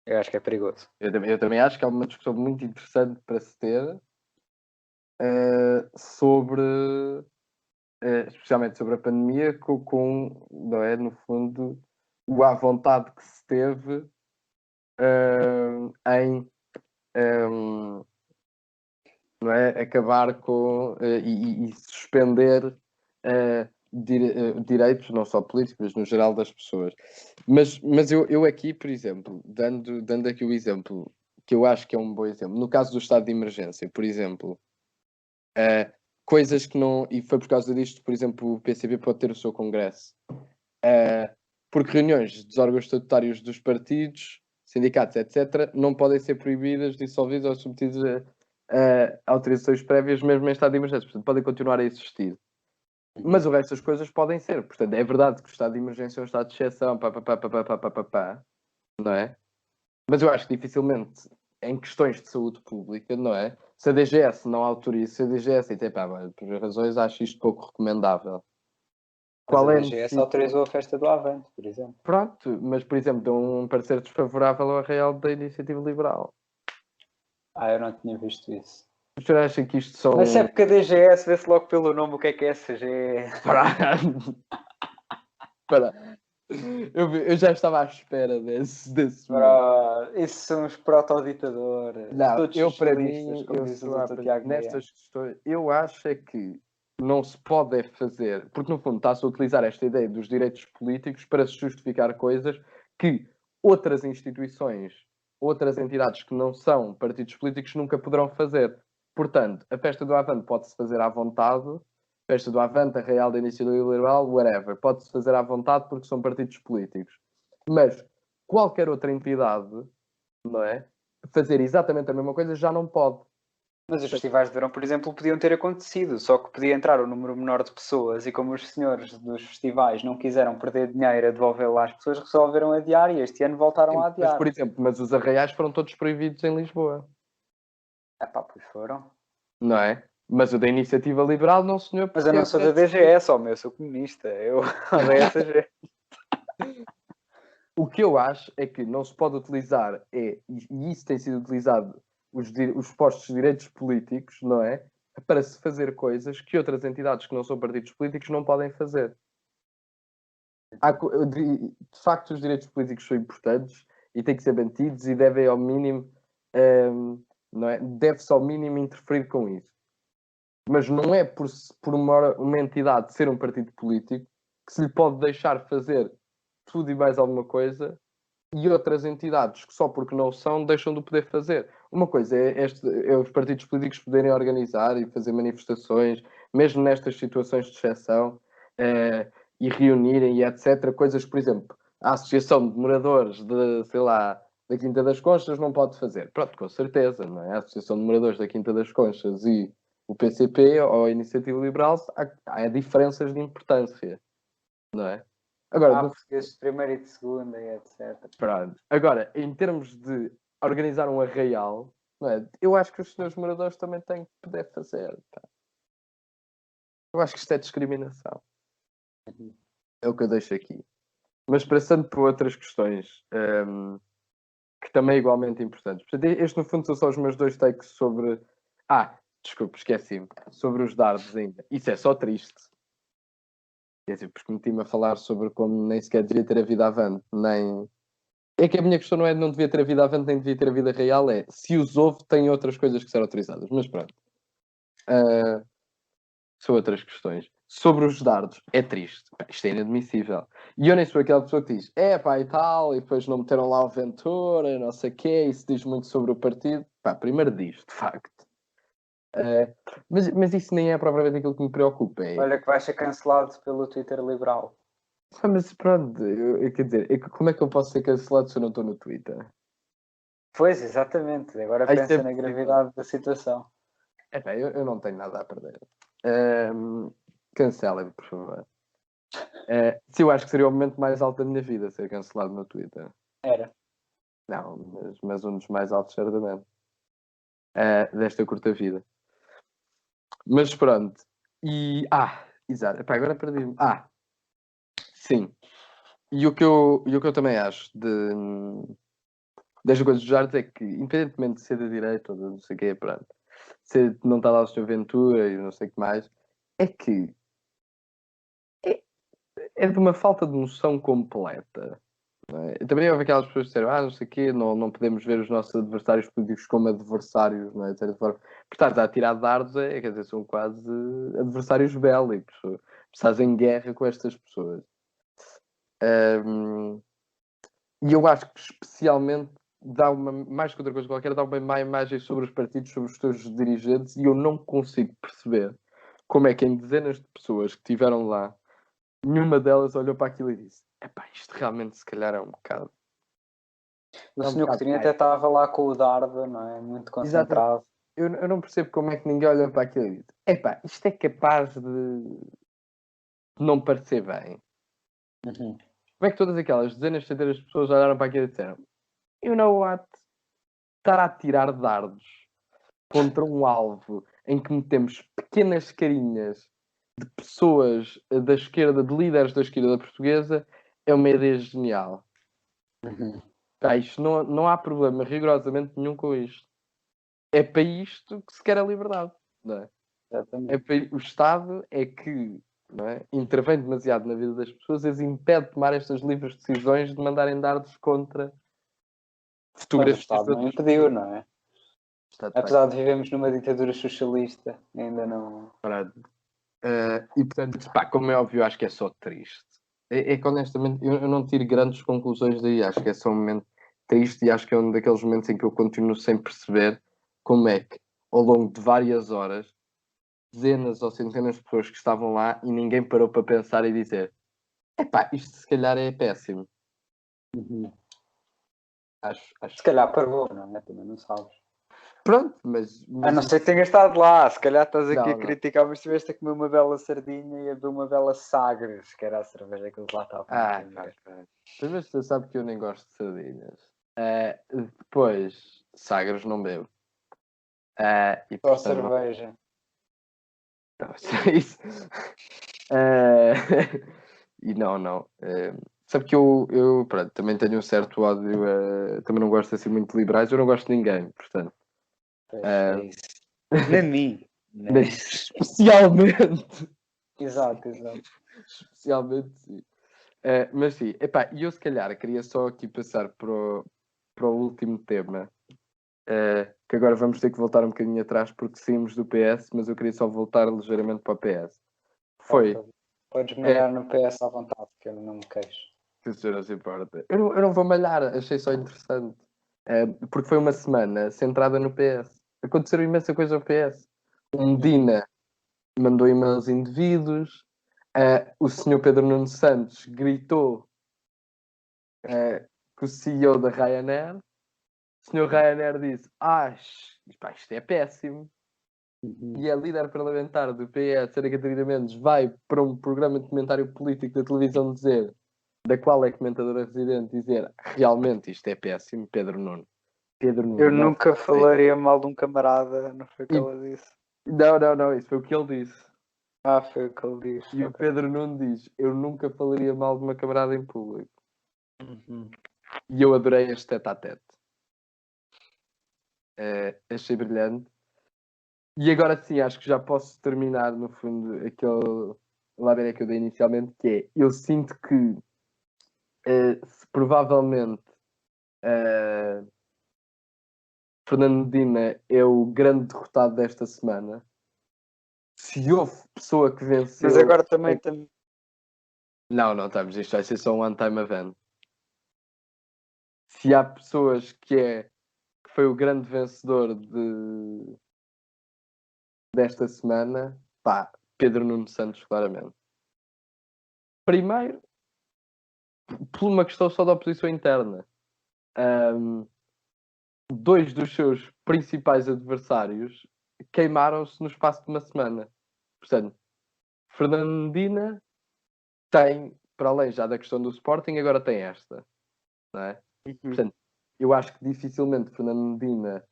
Eu acho que é perigoso. Eu também acho que é uma discussão muito interessante para se ter sobre, especialmente sobre a pandemia, não é, no fundo, a vontade que se teve em não é, acabar com e suspender direitos, não só políticos, mas no geral das pessoas. Mas eu aqui, por exemplo, dando aqui o exemplo, que eu acho que é um bom exemplo, no caso do estado de emergência, por exemplo, coisas que não... E foi por causa disto, por exemplo, o PCP pode ter o seu congresso. Porque reuniões dos órgãos estatutários dos partidos, sindicatos, etc., não podem ser proibidas, dissolvidas ou submetidas a autorizações prévias, mesmo em estado de emergência. Portanto, podem continuar a existir. Mas o resto das coisas podem ser. Portanto, é verdade que o estado de emergência é um estado de exceção, não é? Mas eu acho que dificilmente, em questões de saúde pública, não é? Se a DGS não autoriza, se a DGS, por razões, acho isto pouco recomendável. Qual a DGS autorizou a festa do Avante, por exemplo. Pronto, mas, por exemplo, deu um parecer desfavorável ao Arraial da Iniciativa Liberal. Eu não tinha visto isso. O senhor acha que isto são... Mas é porque a DGS vê-se logo pelo nome o que é SG. Eu já estava à espera desse Esses são os protoditadores. Não, todos eu para mim, nestas questões, eu acho é que não se pode fazer, porque no fundo está-se a utilizar esta ideia dos direitos políticos para se justificar coisas que outras instituições, outras entidades que não são partidos políticos nunca poderão fazer. Portanto, a festa do Avante pode-se fazer à vontade, a festa do Avante, a Real da Iniciativa Liberal, whatever, pode-se fazer à vontade porque são partidos políticos. Mas qualquer outra entidade, não é? Fazer exatamente a mesma coisa já não pode. Mas os festivais de verão, por exemplo, podiam ter acontecido, só que podia entrar um número menor de pessoas e como os senhores dos festivais não quiseram perder dinheiro a devolver lá às pessoas, resolveram adiar e este ano voltaram a Mas, adiar. por exemplo, os arraiais foram todos proibidos em Lisboa. Pois foram. Não é? Mas o da Iniciativa Liberal não, senhor. Mas eu não sou da DGS, eu sou comunista. Eu odeio essa gente. O que eu acho é que não se pode utilizar, e isso tem sido utilizado, os postos de direitos políticos, não é? Para se fazer coisas que outras entidades que não são partidos políticos não podem fazer. De facto, os direitos políticos são importantes e têm que ser mantidos e devem ao mínimo, não é? Deve-se ao mínimo interferir com isso. Mas não é por uma entidade ser um partido político que se lhe pode deixar fazer tudo e mais alguma coisa e outras entidades que só porque não são deixam de poder fazer. Uma coisa é os partidos políticos poderem organizar e fazer manifestações, mesmo nestas situações de exceção, e reunirem e etc. Coisas, por exemplo, a Associação de Moradores de, sei lá, da Quinta das Conchas não pode fazer. Pronto, com certeza, não é? A Associação de Moradores da Quinta das Conchas e o PCP ou a Iniciativa Liberal, há diferenças de importância, não é? Agora, portugueses de primeira e de segunda e etc. Pronto. Agora, em termos de organizar um arraial, não é? Eu acho que os senhores moradores também têm que poder fazer. Tá? Eu acho que isto é discriminação. É o que eu deixo aqui. Mas passando por outras questões que também é igualmente importantes. Portanto, este no fundo são só os meus dois takes sobre... desculpe, esqueci-me. Sobre os dardos ainda. Isso é só triste. Quer dizer, porque meti-me a falar sobre como nem sequer devia ter a vida avante, nem... É que a minha questão não é de não devia ter a vida avante, nem devia ter a vida real, é se os houve, têm outras coisas que serão autorizadas. Mas pronto. São outras questões. Sobre os dardos, é triste. Isto é inadmissível. E eu nem sou aquela pessoa que diz, e tal, e depois não meteram lá o Ventura, não sei o quê, isso diz muito sobre o partido. Primeiro diz, de facto. Mas isso nem é propriamente aquilo que me preocupa. Olha que vai ser cancelado pelo Twitter liberal. Mas pronto, quer dizer, como é que eu posso ser cancelado se eu não estou no Twitter? Pois, exatamente. Agora pensa na gravidade da situação. Eu não tenho nada a perder. Cancelem-me, por favor. Se eu acho que seria o momento mais alto da minha vida ser cancelado no Twitter. Era. Não, mas um dos mais altos, certamente. Desta curta vida. Mas pronto. Exato. Agora perdi-me. Sim. E o que eu também acho das coisas dos artes é que, independentemente de ser da direita ou de não sei o quê, pronto, se não está lá o Sr. Ventura e não sei o que mais, é que é de uma falta de noção completa. Não é? Também houve aquelas pessoas que disseram, não sei o quê, não podemos ver os nossos adversários políticos como adversários, não é? De certa forma. Por estar a tirar dardos, quer dizer, são quase adversários bélicos. Estás em guerra com estas pessoas. E eu acho que especialmente dá mais que outra coisa qualquer, dá uma má imagem sobre os partidos, sobre os seus dirigentes, e eu não consigo perceber como é que em dezenas de pessoas que estiveram lá, nenhuma delas olhou para aquilo e disse, isto realmente se calhar é um bocado... O senhor Coutinho até estava lá com o dardo, não é? Muito concentrado. Eu não percebo como é que ninguém olha para aquilo e diz, isto é capaz de não parecer bem. Uhum. Como é que todas aquelas dezenas de centenas de pessoas olharam para aquilo e disseram, you know what? Estar a tirar dardos contra um alvo em que metemos pequenas carinhas de pessoas da esquerda, de líderes da esquerda portuguesa, é uma ideia genial. Uhum. Isto não há problema rigorosamente nenhum com isto. É para isto que se quer a liberdade. Não é? O Estado é que intervém demasiado na vida das pessoas e as impede de tomar estas livres decisões de mandarem dardos contra fotografias. Mas o Estado não impediu, não é? Apesar de vivemos numa ditadura socialista, ainda não... E portanto, como é óbvio, acho que é só triste. É que honestamente eu não tiro grandes conclusões daí. Acho que é só um momento triste e acho que é um daqueles momentos em que eu continuo sem perceber como é que, ao longo de várias horas, dezenas ou centenas de pessoas que estavam lá e ninguém parou para pensar e dizer isto se calhar é péssimo. Uhum. Acho. Se calhar parou, não é? Também não sabes. Pronto, mas A não ser que tenhas estado lá, se calhar estás aqui Não, a não. criticar, mas estiveste a comer uma bela sardinha e a beber uma bela Sagres, que era a cerveja que eles lá estavam a vender. Mas você sabe que eu nem gosto de sardinhas. Depois, Sagres não bebo. E Só portanto, não- cerveja. Isso. E não. Sabe que eu pronto, também tenho um certo ódio. Também não gosto assim muito de liberais. Eu não gosto de ninguém, portanto. Pois, é isso. Nem mim. Especialmente. Exato. Especialmente, sim. Mas sim, epá, e eu se calhar queria só aqui passar para o último tema. Que agora vamos ter que voltar um bocadinho atrás porque saímos do PS, mas eu queria só voltar ligeiramente para o PS. Foi. Podes malhar no PS à vontade, que eu não me queixo. Se o senhor não se importa. Eu não vou malhar, achei só interessante. Porque foi uma semana centrada no PS. Aconteceram imensa coisa no PS. O Medina mandou e-mails indevidos. O senhor Pedro Nuno Santos gritou com o CEO da Ryanair. O senhor Ryanair disse: isto é péssimo. E a líder parlamentar do PS, Ana Catarina Mendes, vai para um programa de comentário político da televisão dizer, da qual é comentadora residente, dizer realmente isto é péssimo, Pedro Nuno. Eu nunca falaria mal de um camarada, não foi o que ela disse? Não, isso foi o que ele disse. Foi o que ele disse. E o Pedro Nuno diz: eu nunca falaria mal de uma camarada em público. E eu adorei este tete-a-tete. Achei brilhante. E agora sim, acho que já posso terminar, no fundo, aquele labirinto que eu dei inicialmente, que é, eu sinto que se provavelmente Fernando Medina é o grande derrotado desta semana, se houve pessoa que venceu... Mas agora também... Não, estamos, isto vai ser só um one-time event. Se há pessoas que foi o grande vencedor desta semana, Pedro Nuno Santos, claramente. Primeiro, por uma questão só da oposição interna. Dois dos seus principais adversários queimaram-se no espaço de uma semana. Portanto, Fernando Medina tem, para além já da questão do Sporting, agora tem esta. Não é? Portanto, eu acho que dificilmente Fernando Medina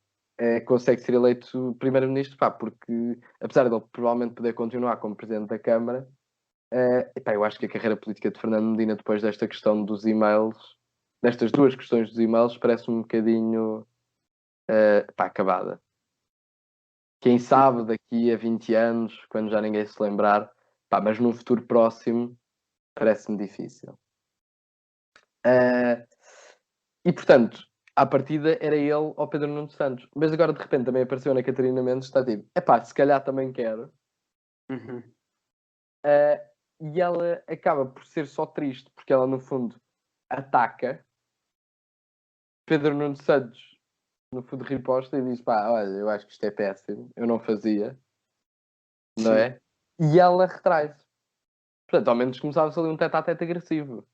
consegue ser eleito primeiro-ministro, porque apesar de ele provavelmente poder continuar como presidente da Câmara, eu acho que a carreira política de Fernando Medina, depois desta questão dos e-mails, destas duas questões dos e-mails, parece-me um bocadinho acabada. Quem sabe daqui a 20 anos, quando já ninguém se lembrar, mas num futuro próximo, parece-me difícil. E portanto, à partida era ele ou Pedro Nuno Santos. Mas agora de repente também apareceu na Catarina Mendes, está tipo, se calhar também quero. E ela acaba por ser só triste, porque ela no fundo ataca Pedro Nuno Santos, no fundo riposta e diz, olha, eu acho que isto é péssimo, eu não fazia, não é? E ela retrai-se. Portanto, ao menos começava-se ali um tete-a-tete agressivo.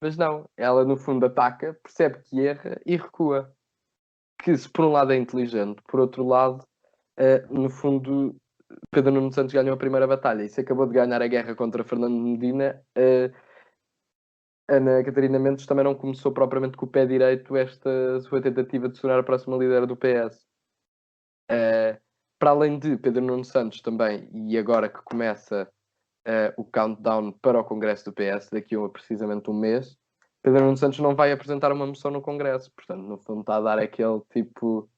Mas não, ela no fundo ataca, percebe que erra e recua. Que se por um lado é inteligente, por outro lado, no fundo, Pedro Nuno Santos ganhou a primeira batalha e se acabou de ganhar a guerra contra Fernando Medina, Ana Catarina Mendes também não começou propriamente com o pé direito esta sua tentativa de se tornar a próxima líder do PS. Para além de Pedro Nuno Santos também, e agora que começa o countdown para o Congresso do PS, daqui a precisamente um mês, Pedro Nuno Santos não vai apresentar uma moção no Congresso. Portanto, no fundo está a dar aquele tipo,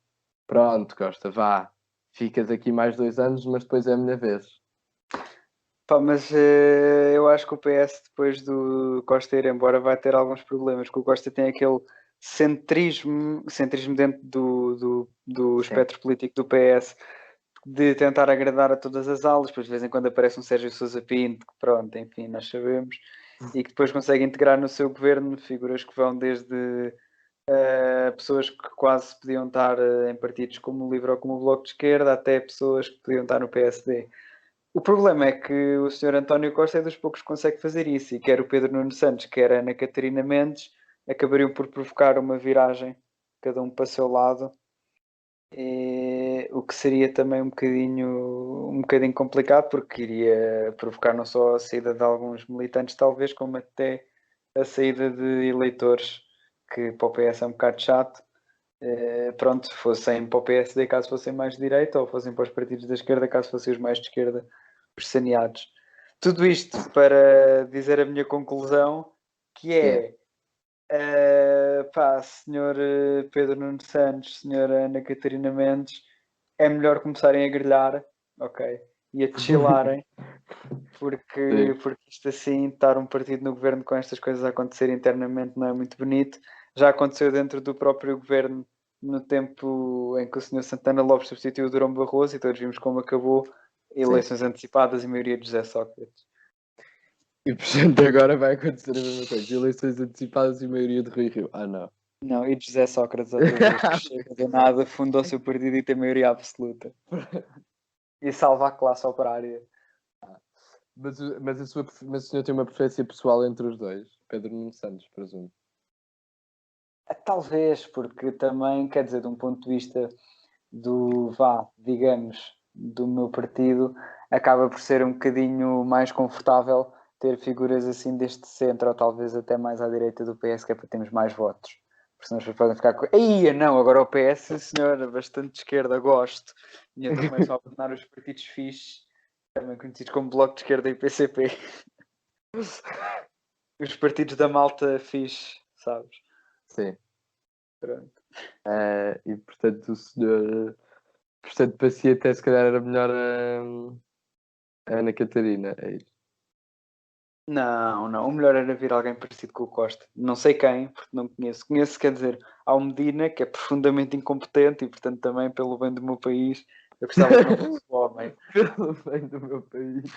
pronto, Costa, vá, ficas aqui mais 2 anos, mas depois é a minha vez. Mas eu acho que o PS, depois do Costa ir embora, vai ter alguns problemas, porque o Costa tem aquele centrismo dentro do espectro político do PS, de tentar agradar a todas as alas, depois de vez em quando aparece um Sérgio Sousa Pinto, que pronto, enfim, nós sabemos, e que depois consegue integrar no seu governo figuras que vão desde pessoas que quase podiam estar em partidos como o LIVRE ou como o Bloco de Esquerda, até pessoas que podiam estar no PSD. O problema é que o Sr. António Costa é dos poucos que consegue fazer isso, e quer o Pedro Nuno Santos, quer a Ana Catarina Mendes, acabariam por provocar uma viragem, cada um para o seu lado, O que seria também um bocadinho complicado, porque iria provocar não só a saída de alguns militantes, talvez, como até a saída de eleitores, que para o PS é um bocado chato. Pronto, fossem para o PSD caso fossem mais de direita, ou fossem para os partidos da esquerda caso fossem os mais de esquerda, os saneados. Tudo isto para dizer a minha conclusão, que é senhor Pedro Nuno Santos, senhora Ana Catarina Mendes, é melhor começarem a grelhar, ok? E a chilarem, porque isto assim, estar um partido no governo com estas coisas a acontecer internamente não é muito bonito. Já aconteceu dentro do próprio governo no tempo em que o senhor Santana Lopes substituiu o Durão Barroso e todos vimos como acabou, eleições antecipadas e maioria de José Sócrates. E portanto agora vai acontecer a mesma coisa. Eleições antecipadas e maioria de Rui Rio. Ah, não. Não, e de José Sócrates outra vez, que chega de nada, fundou o seu partido e tem maioria absoluta. E salva a classe operária. Mas o senhor tem uma preferência pessoal entre os dois? Pedro Nuno Santos, presumo. Talvez, porque também, quer dizer, de um ponto de vista digamos, do meu partido, acaba por ser um bocadinho mais confortável ter figuras assim deste centro, ou talvez até mais à direita do PS, que é para termos mais votos. Porque senão as pessoas podem ficar com... Ei, não, agora o PS, senhora, bastante de esquerda, gosto. E então começam a abandonar os partidos fixes, também conhecidos como Bloco de Esquerda e PCP. Os partidos da malta fixe, sabes? Sim. Pronto. E portanto o senhor... Portanto, para si até se calhar era melhor a Ana Catarina, é isso? Não, o melhor era vir alguém parecido com o Costa. Não sei quem, porque não conheço. Conheço, quer dizer, há o Medina, que é profundamente incompetente e, portanto, também pelo bem do meu país, eu gostava que não fosse o homem. Pelo bem do meu país.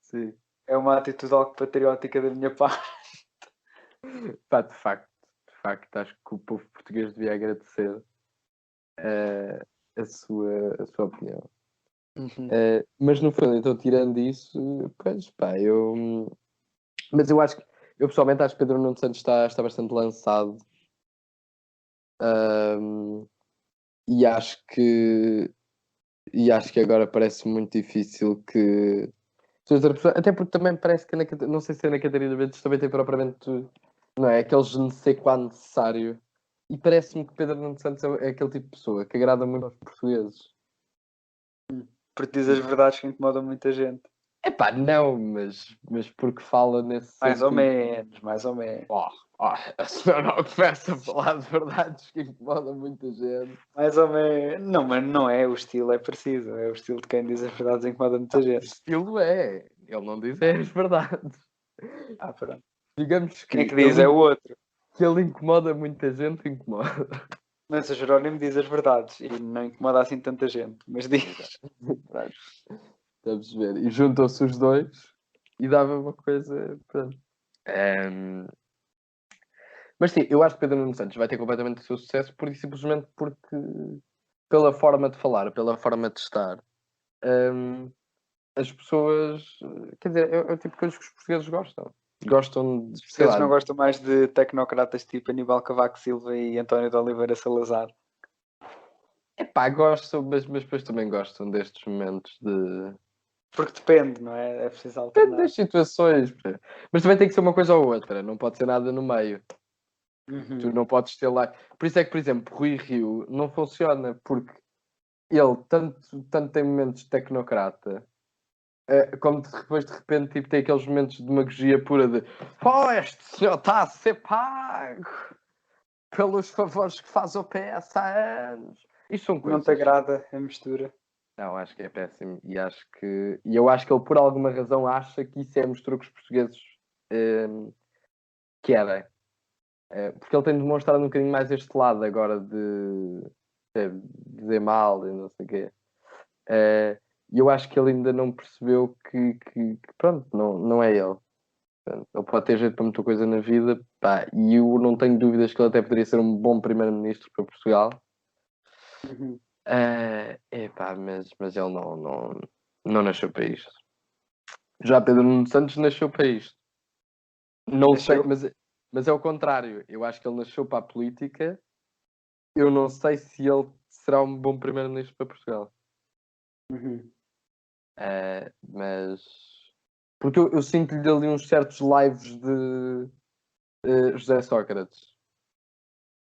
Sim. É uma atitude algo patriótica da minha parte. Pá, de facto, acho que o povo português devia agradecer a sua opinião. Mas no fundo, então, tirando isso, pois pá, mas eu acho que, eu pessoalmente acho que Pedro Nuno Santos está bastante lançado. E acho que agora parece muito difícil que até porque também parece que não sei se a Ana Catarina Mendes também tem propriamente, não é, aquele je ne sais quoi necessário, e parece-me que Pedro Nuno Santos é aquele tipo de pessoa que agrada muito aos portugueses. Porque diz as verdades que incomodam muita gente. Epá, não, mas porque fala nesse Mais ou sentido. menos. A senhora não começa a falar de verdades que incomodam muita gente. Mais ou menos. Não, mas não é, o estilo é preciso. É o estilo de quem diz as verdades e incomoda muita O gente. estilo é. Ele não diz as verdades. Pronto. Digamos que Quem é que diz? É o outro. Que ele incomoda muita gente, incomoda. Mas o Jerónimo diz as verdades e não incomoda assim tanta gente. Mas diz. Estamos a ver. E juntam-se os dois e dava uma coisa. Pronto. Mas sim, eu acho que Pedro Nuno Santos vai ter completamente o seu sucesso simplesmente porque, pela forma de falar, pela forma de estar, as pessoas. Quer dizer, é o tipo de coisas que os portugueses gostam. Gostam de. Vocês não gostam mais de tecnocratas tipo Aníbal Cavaco Silva e António de Oliveira Salazar? Epá, gostam, mas depois também gostam destes momentos de. Porque depende, não é? É preciso alternar. Depende das situações. Mas também tem que ser uma coisa ou outra, não pode ser nada no meio. Tu não podes ter lá. Por isso é que, por exemplo, Rui Rio não funciona, porque ele tanto tem momentos de tecnocrata, como depois de repente tipo, tem aqueles momentos de demagogia pura de este senhor está a ser pago pelos favores que faz o PS há anos. Isto são coisas. Não te agrada a mistura? Não, acho que é péssimo. E eu acho que ele, por alguma razão, acha que isso é a mistura que os portugueses querem. Porque ele tem demonstrado um bocadinho mais este lado agora de dizer mal e não sei o quê. E eu acho que ele ainda não percebeu que pronto, não é ele. Portanto, ele pode ter jeito para muita coisa na vida, pá, e eu não tenho dúvidas que ele até poderia ser um bom primeiro-ministro para Portugal. Mas ele não nasceu para isto. Já Pedro Nuno Santos nasceu para isto. Não sei, mas é o contrário. Eu acho que ele nasceu para a política eu não sei se ele será um bom primeiro-ministro para Portugal. Mas porque eu sinto-lhe ali uns certos lives de José Sócrates.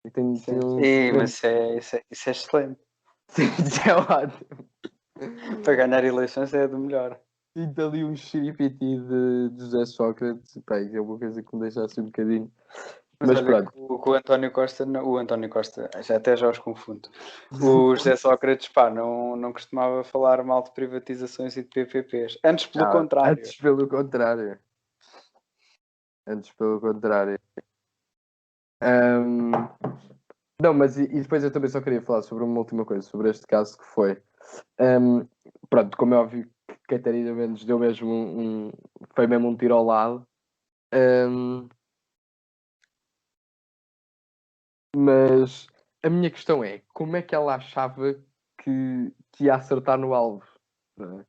E tem Sim. uns Mas isso é excelente. Sim, isso é ótimo. Para ganhar eleições é do melhor. Sinto ali um xiripiti de José Sócrates. Pá, é uma coisa que me deixa assim um bocadinho. Mas olha, pronto. que o António Costa, o António Costa, até já os confundo. O José Sócrates, pá, não costumava falar mal de privatizações e de PPPs. Antes pelo contrário. Antes pelo contrário. Não, mas e depois eu também só queria falar sobre uma última coisa, sobre este caso que foi. Pronto, como é óbvio que Catarina Mendes deu mesmo foi mesmo um tiro ao lado. Mas a minha questão é, como é que ela achava que ia acertar no alvo? Não é?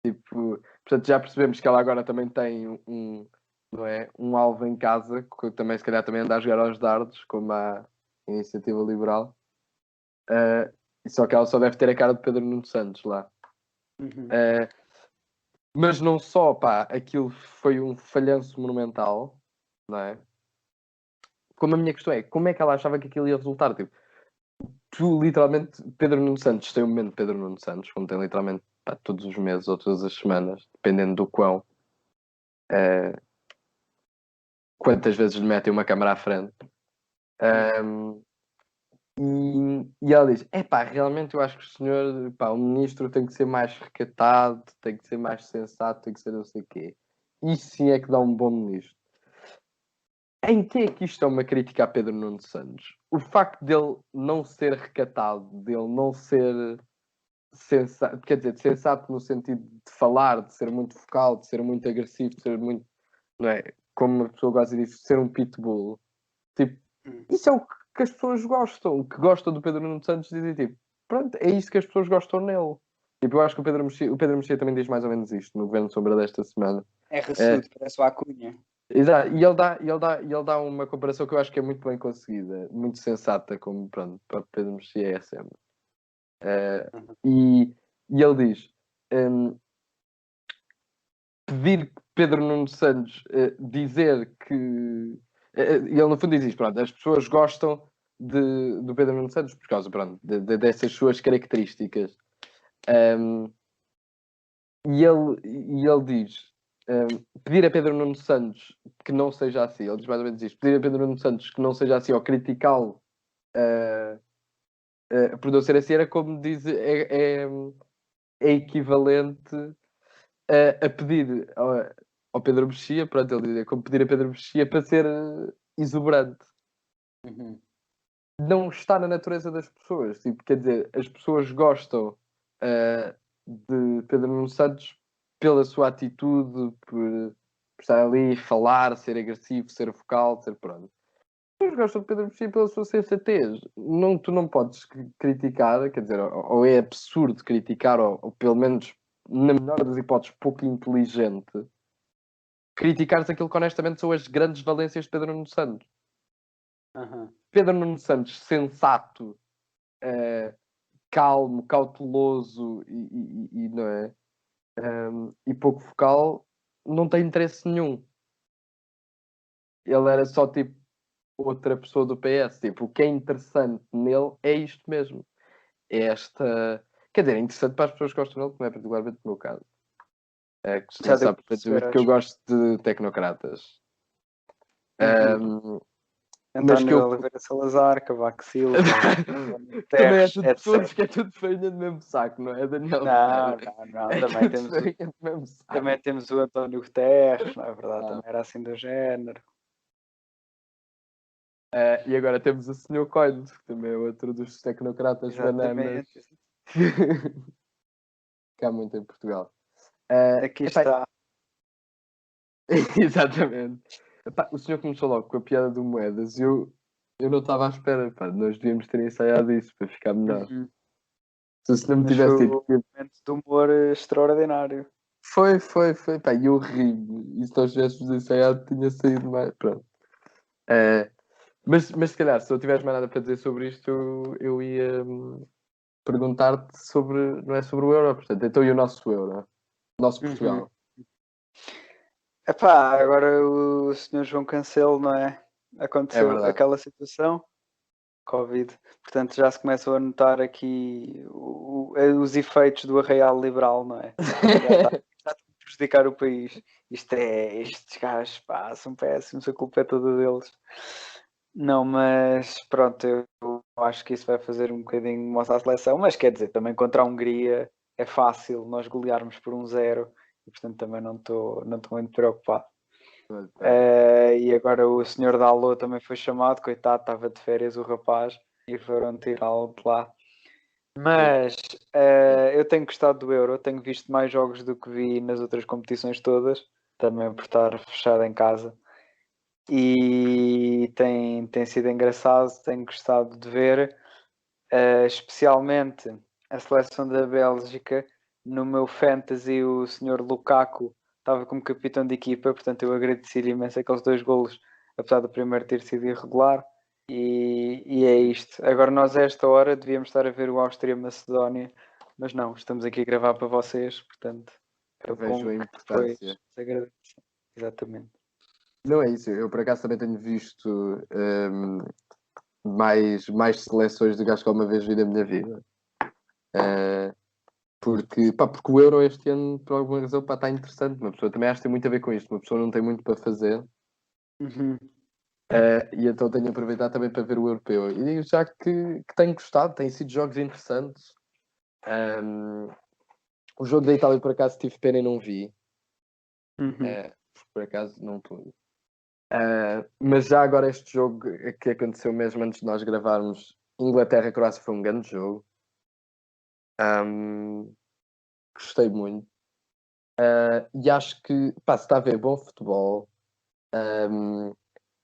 Tipo, portanto, já percebemos que ela agora também tem não é, um alvo em casa, que também se calhar também anda a jogar aos dardos, como a Iniciativa Liberal. Só que ela só deve ter a cara de Pedro Nuno Santos lá. Mas não só, pá, aquilo foi um falhanço monumental, não é? Como a minha questão é, como é que ela achava que aquilo ia resultar? Tipo, tu literalmente, Pedro Nuno Santos tem o momento de Pedro Nuno Santos, como tem literalmente pá, todos os meses ou todas as semanas, dependendo do quão, quantas vezes lhe metem uma câmara à frente. E ela diz: epá, realmente eu acho que o senhor, pá, o ministro tem que ser mais recatado, tem que ser mais sensato, tem que ser não sei o quê. Isso sim é que dá um bom ministro. Em que é que isto é uma crítica a Pedro Nuno Santos? O facto dele não ser recatado, dele não ser sensato, quer dizer, sensato no sentido de falar, de ser muito focal, de ser muito agressivo, de ser muito, não é? Como uma pessoa gosta de dizer, ser um pitbull. Tipo, isso é o que as pessoas gostam. O que gostam do Pedro Nuno Santos dizem tipo, pronto, é isso que as pessoas gostam nele. Tipo, eu acho que o Pedro Mexia também diz mais ou menos isto no Governo Sombra desta semana. É raçudo, parece o Acunha. Exato, e ele dá uma comparação que eu acho que é muito bem conseguida, muito sensata, como pronto, para Pedro Mexia é sempre. E ele diz: pedir Pedro Nuno Santos dizer que. Ele no fundo diz isto: pronto, as pessoas gostam do Pedro Nuno Santos por causa pronto, dessas suas características. E ele diz: pedir a Pedro Nuno Santos que não seja assim. Ele diz mais ou menos isto: pedir a Pedro Nuno Santos que não seja assim ou criticá-lo por não ser assim era como diz, é equivalente a pedir ao Pedro Mexia, pronto, ele diz, é como pedir a Pedro Mexia para ser exuberante. Não está na natureza das pessoas. Tipo, quer dizer, as pessoas gostam de Pedro Nuno Santos pela sua atitude, por estar ali, falar, ser agressivo, ser vocal, ser pronto. As pessoas gostam de Pedro Mexia pela sua sensatez. Não, tu não podes criticar, quer dizer, ou é absurdo criticar, ou pelo menos, na melhor das hipóteses, pouco inteligente, criticares aquilo que honestamente são as grandes valências de Pedro Nuno Santos. Pedro Nuno Santos, sensato, calmo, cauteloso e não é? E pouco focal, não tem interesse nenhum. Ele era só tipo outra pessoa do PS. Tipo, o que é interessante nele é isto mesmo. É esta. Quer dizer, é interessante para as pessoas que gostam dele, que não é particularmente o meu caso. Que já sabe perfeitamente que eu gosto de tecnocratas. Mas que António eu... Oliveira Salazar, Cavaco Silva, também é Terres, tudo, todos que é tudo farinha do mesmo saco, não é, Daniel? Não. É Também tudo temos, farinha do mesmo saco. também temos o António Guterres, não é verdade? Também era assim do género. E agora temos o Sr. Coelho, que também é outro dos tecnocratas bananas. Que há muito em Portugal. Aqui está. Exatamente. Epá, o senhor começou logo com a piada do moedas e eu não estava à espera. Pá, nós devíamos ter ensaiado isso para ficar melhor. Se não me tivesse Foi dito. um momento de humor extraordinário. Foi. Pá, eu ri-me. E se nós tivéssemos ensaiado, tinha saído mais. Pronto. Mas se calhar, se não tiveres mais nada para dizer sobre isto, eu ia perguntar-te sobre, não é sobre o euro, portanto, então e o nosso euro? O nosso Portugal. Epá, agora o senhor João Cancelo, não é? Aconteceu verdade. aquela situação, Covid. Portanto, já se começam a notar aqui os efeitos do arraial liberal, não é? Já está a prejudicar o país. Estes gajos, pá, são péssimos, a culpa é toda deles. Não, mas pronto, eu acho que isso vai fazer um bocadinho moça à seleção, mas quer dizer, também contra a Hungria é fácil nós golearmos por 1-0 e portanto também não estou muito preocupado. E agora o senhor Dalot também foi chamado, coitado, estava de férias o rapaz e foram tirá-lo de lá. Mas eu tenho gostado do Euro, tenho visto mais jogos do que vi nas outras competições todas, também por estar fechado em casa. E tem sido engraçado, tenho gostado de ver, especialmente a seleção da Bélgica. No meu fantasy, o senhor Lukaku estava como capitão de equipa, portanto eu agradeci-lhe imenso aqueles 2 golos, apesar do primeiro ter sido irregular. E é isto. Agora nós a esta hora devíamos estar a ver o Áustria-Macedónia, mas não, estamos aqui a gravar para vocês, portanto Eu vejo a depois importância. agradeço. Exatamente. Não é isso, eu por acaso também tenho visto mais seleções do que acho que alguma vez vi na minha vida. Porque o Euro este ano, por alguma razão, está interessante. Uma pessoa também acha que tem muito a ver com isto. Uma pessoa não tem muito para fazer. E então tenho aproveitado também para ver o Europeu. E digo já que tenho gostado, têm sido jogos interessantes. O jogo da Itália, por acaso, tive pena e não vi. Por acaso, não pude. Mas já agora este jogo que aconteceu mesmo antes de nós gravarmos, Inglaterra-Croácia, foi um grande jogo. Gostei muito. E acho que, se está a ver bom futebol,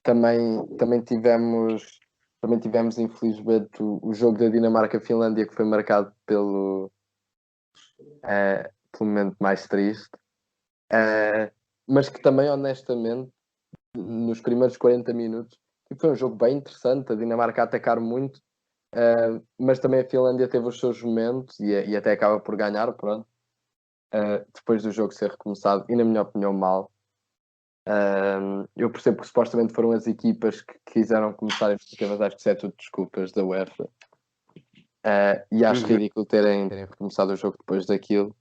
também tivemos infelizmente o jogo da Dinamarca-Finlândia, que foi marcado pelo momento mais triste, mas que também honestamente nos primeiros 40 minutos foi um jogo bem interessante, a Dinamarca a atacar muito, mas também a Finlândia teve os seus momentos e até acaba por ganhar, pronto, depois do jogo ser recomeçado, e na minha opinião mal. Eu percebo que supostamente foram as equipas que quiseram começar, mas acho que isso é tudo desculpas da UEFA. E acho ridículo terem recomeçado o jogo depois daquilo.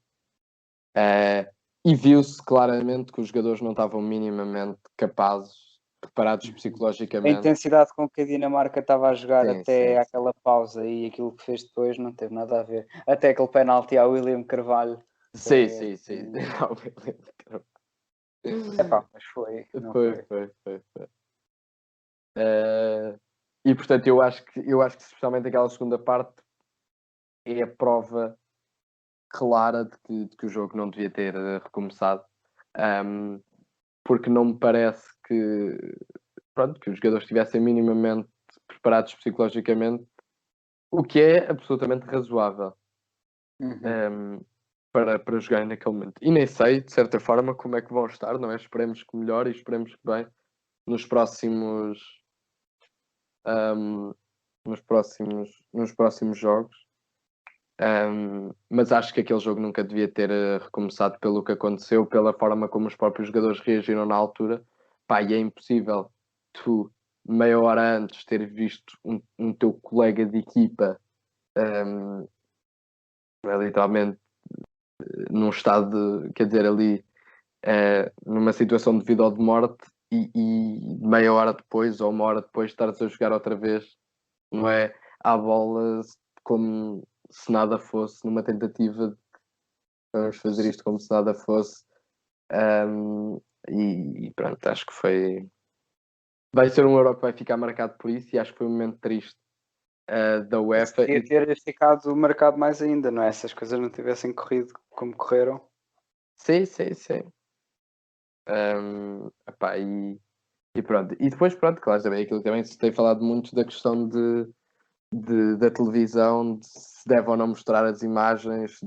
E viu-se claramente que os jogadores não estavam minimamente capazes, preparados A psicologicamente. intensidade com que a Dinamarca estava a jogar Sim, até sim. aquela pausa e aquilo que fez depois não teve nada a ver. Até aquele penalti ao William Carvalho. Sim. Epá, mas foi. Não foi. Foi. E portanto eu acho que especialmente aquela segunda parte é a prova clara de que o jogo não devia ter recomeçado, porque não me parece que os jogadores estivessem minimamente preparados psicologicamente, o que é absolutamente razoável para jogarem naquele momento. E nem sei, de certa forma, como é que vão estar, não é? Esperemos que melhor e esperemos que bem nos próximos jogos. Mas acho que aquele jogo nunca devia ter recomeçado pelo que aconteceu, pela forma como os próprios jogadores reagiram na altura. E é impossível tu, meia hora antes, ter visto um teu colega de equipa literalmente num estado de, quer dizer, ali numa situação de vida ou de morte e meia hora depois ou uma hora depois estares a jogar outra vez, não é? À bola como se nada fosse, numa tentativa de vamos fazer isto como se nada fosse. E pronto, acho que vai ser um Euro que vai ficar marcado por isso e acho que foi um momento triste da UEFA. Podia ter ficado marcado mais ainda, não é? Se as coisas não tivessem corrido como correram. Sim. E pronto. E depois, pronto, claro, também aquilo que também se tem falado muito da questão da televisão, de se deve ou não mostrar as imagens que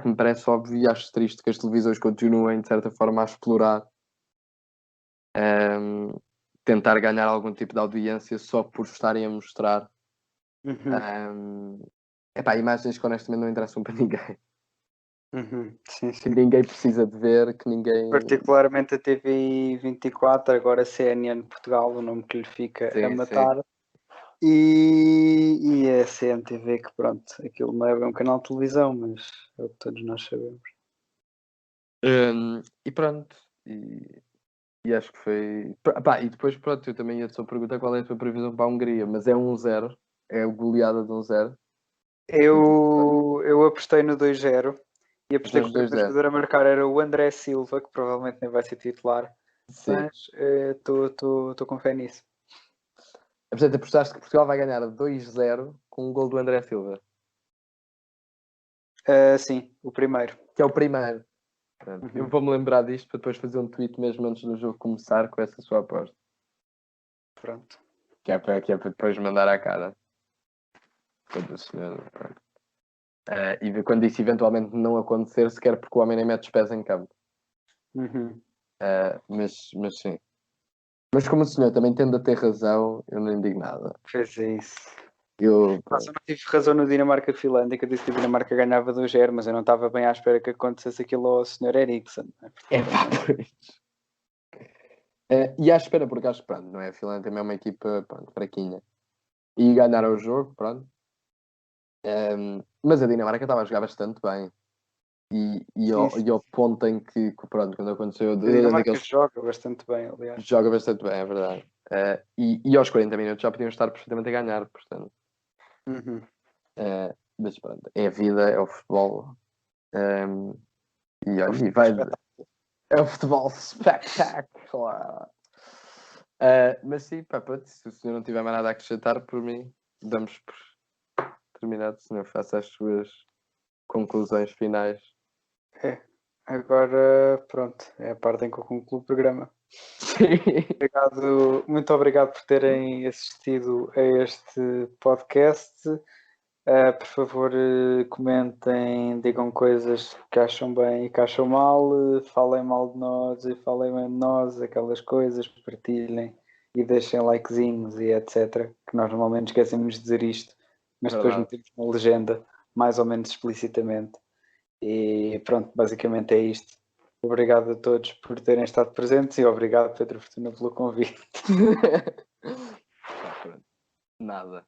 me parece óbvio e acho triste que as televisões continuem de certa forma a explorar tentar ganhar algum tipo de audiência só por estarem a mostrar imagens que honestamente não interessam para ninguém. Sim, Que sim. ninguém precisa de ver, que ninguém... Particularmente a TV 24, agora CNN Portugal, o nome que lhe fica a matar. Sim. E a CMTV, que pronto, aquilo não é bem um canal de televisão, mas é o que todos nós sabemos. E pronto, e acho que foi... e depois pronto, eu também ia só perguntar qual é a tua previsão para a Hungria, mas é 1-0, é goleada de 1-0. Eu apostei no 2-0 e apostei que o primeiro 2-0. jogador a marcar era o André Silva, que provavelmente nem vai ser titular, Sim. mas estou com fé nisso. Portanto, apostaste que Portugal vai ganhar 2-0 com um gol do André Silva. Sim, o primeiro. Que é o primeiro. Eu vou-me lembrar disto para depois fazer um tweet mesmo antes do jogo começar com essa sua aposta. Pronto. Que é para depois mandar à cara. E ver quando isso eventualmente não acontecer, sequer porque o homem nem mete os pés em campo. Mas sim. Mas como o senhor também tende a ter razão, eu não lhe digo nada. Fez isso. Eu Só não tive razão no Dinamarca-Finlândia, que eu disse que a Dinamarca ganhava 2-0, mas eu não estava bem à espera que acontecesse aquilo ao Sr. Eriksen. E à espera, porque acho que pronto, não é? A Finlândia também é uma equipa fraquinha. E ganharam o jogo, pronto. Mas a Dinamarca estava a jogar bastante bem. E ao ponto em que pronto, quando aconteceu... A Dinamarca joga bastante bem, aliás. Joga bastante bem, é verdade. E aos 40 minutos já podiam estar perfeitamente a ganhar, portanto. Mas pronto, é a vida, é o futebol. E olha, vai... É o futebol espetacular. Mas sim, pronto, se o senhor não tiver mais nada a acrescentar, por mim, damos por terminado. O senhor faça as suas conclusões finais. Agora, pronto, é a parte em que eu concluo o programa. Muito obrigado por terem assistido a este podcast. Por favor, comentem, digam coisas que acham bem e que acham mal, falem mal de nós e falem bem de nós, aquelas coisas, partilhem e deixem likezinhos e etc. Que nós normalmente esquecemos de dizer isto, mas depois metemos uma legenda mais ou menos explicitamente. E pronto, basicamente é isto. Obrigado a todos por terem estado presentes e obrigado, Pedro Fortuna, pelo convite. Nada.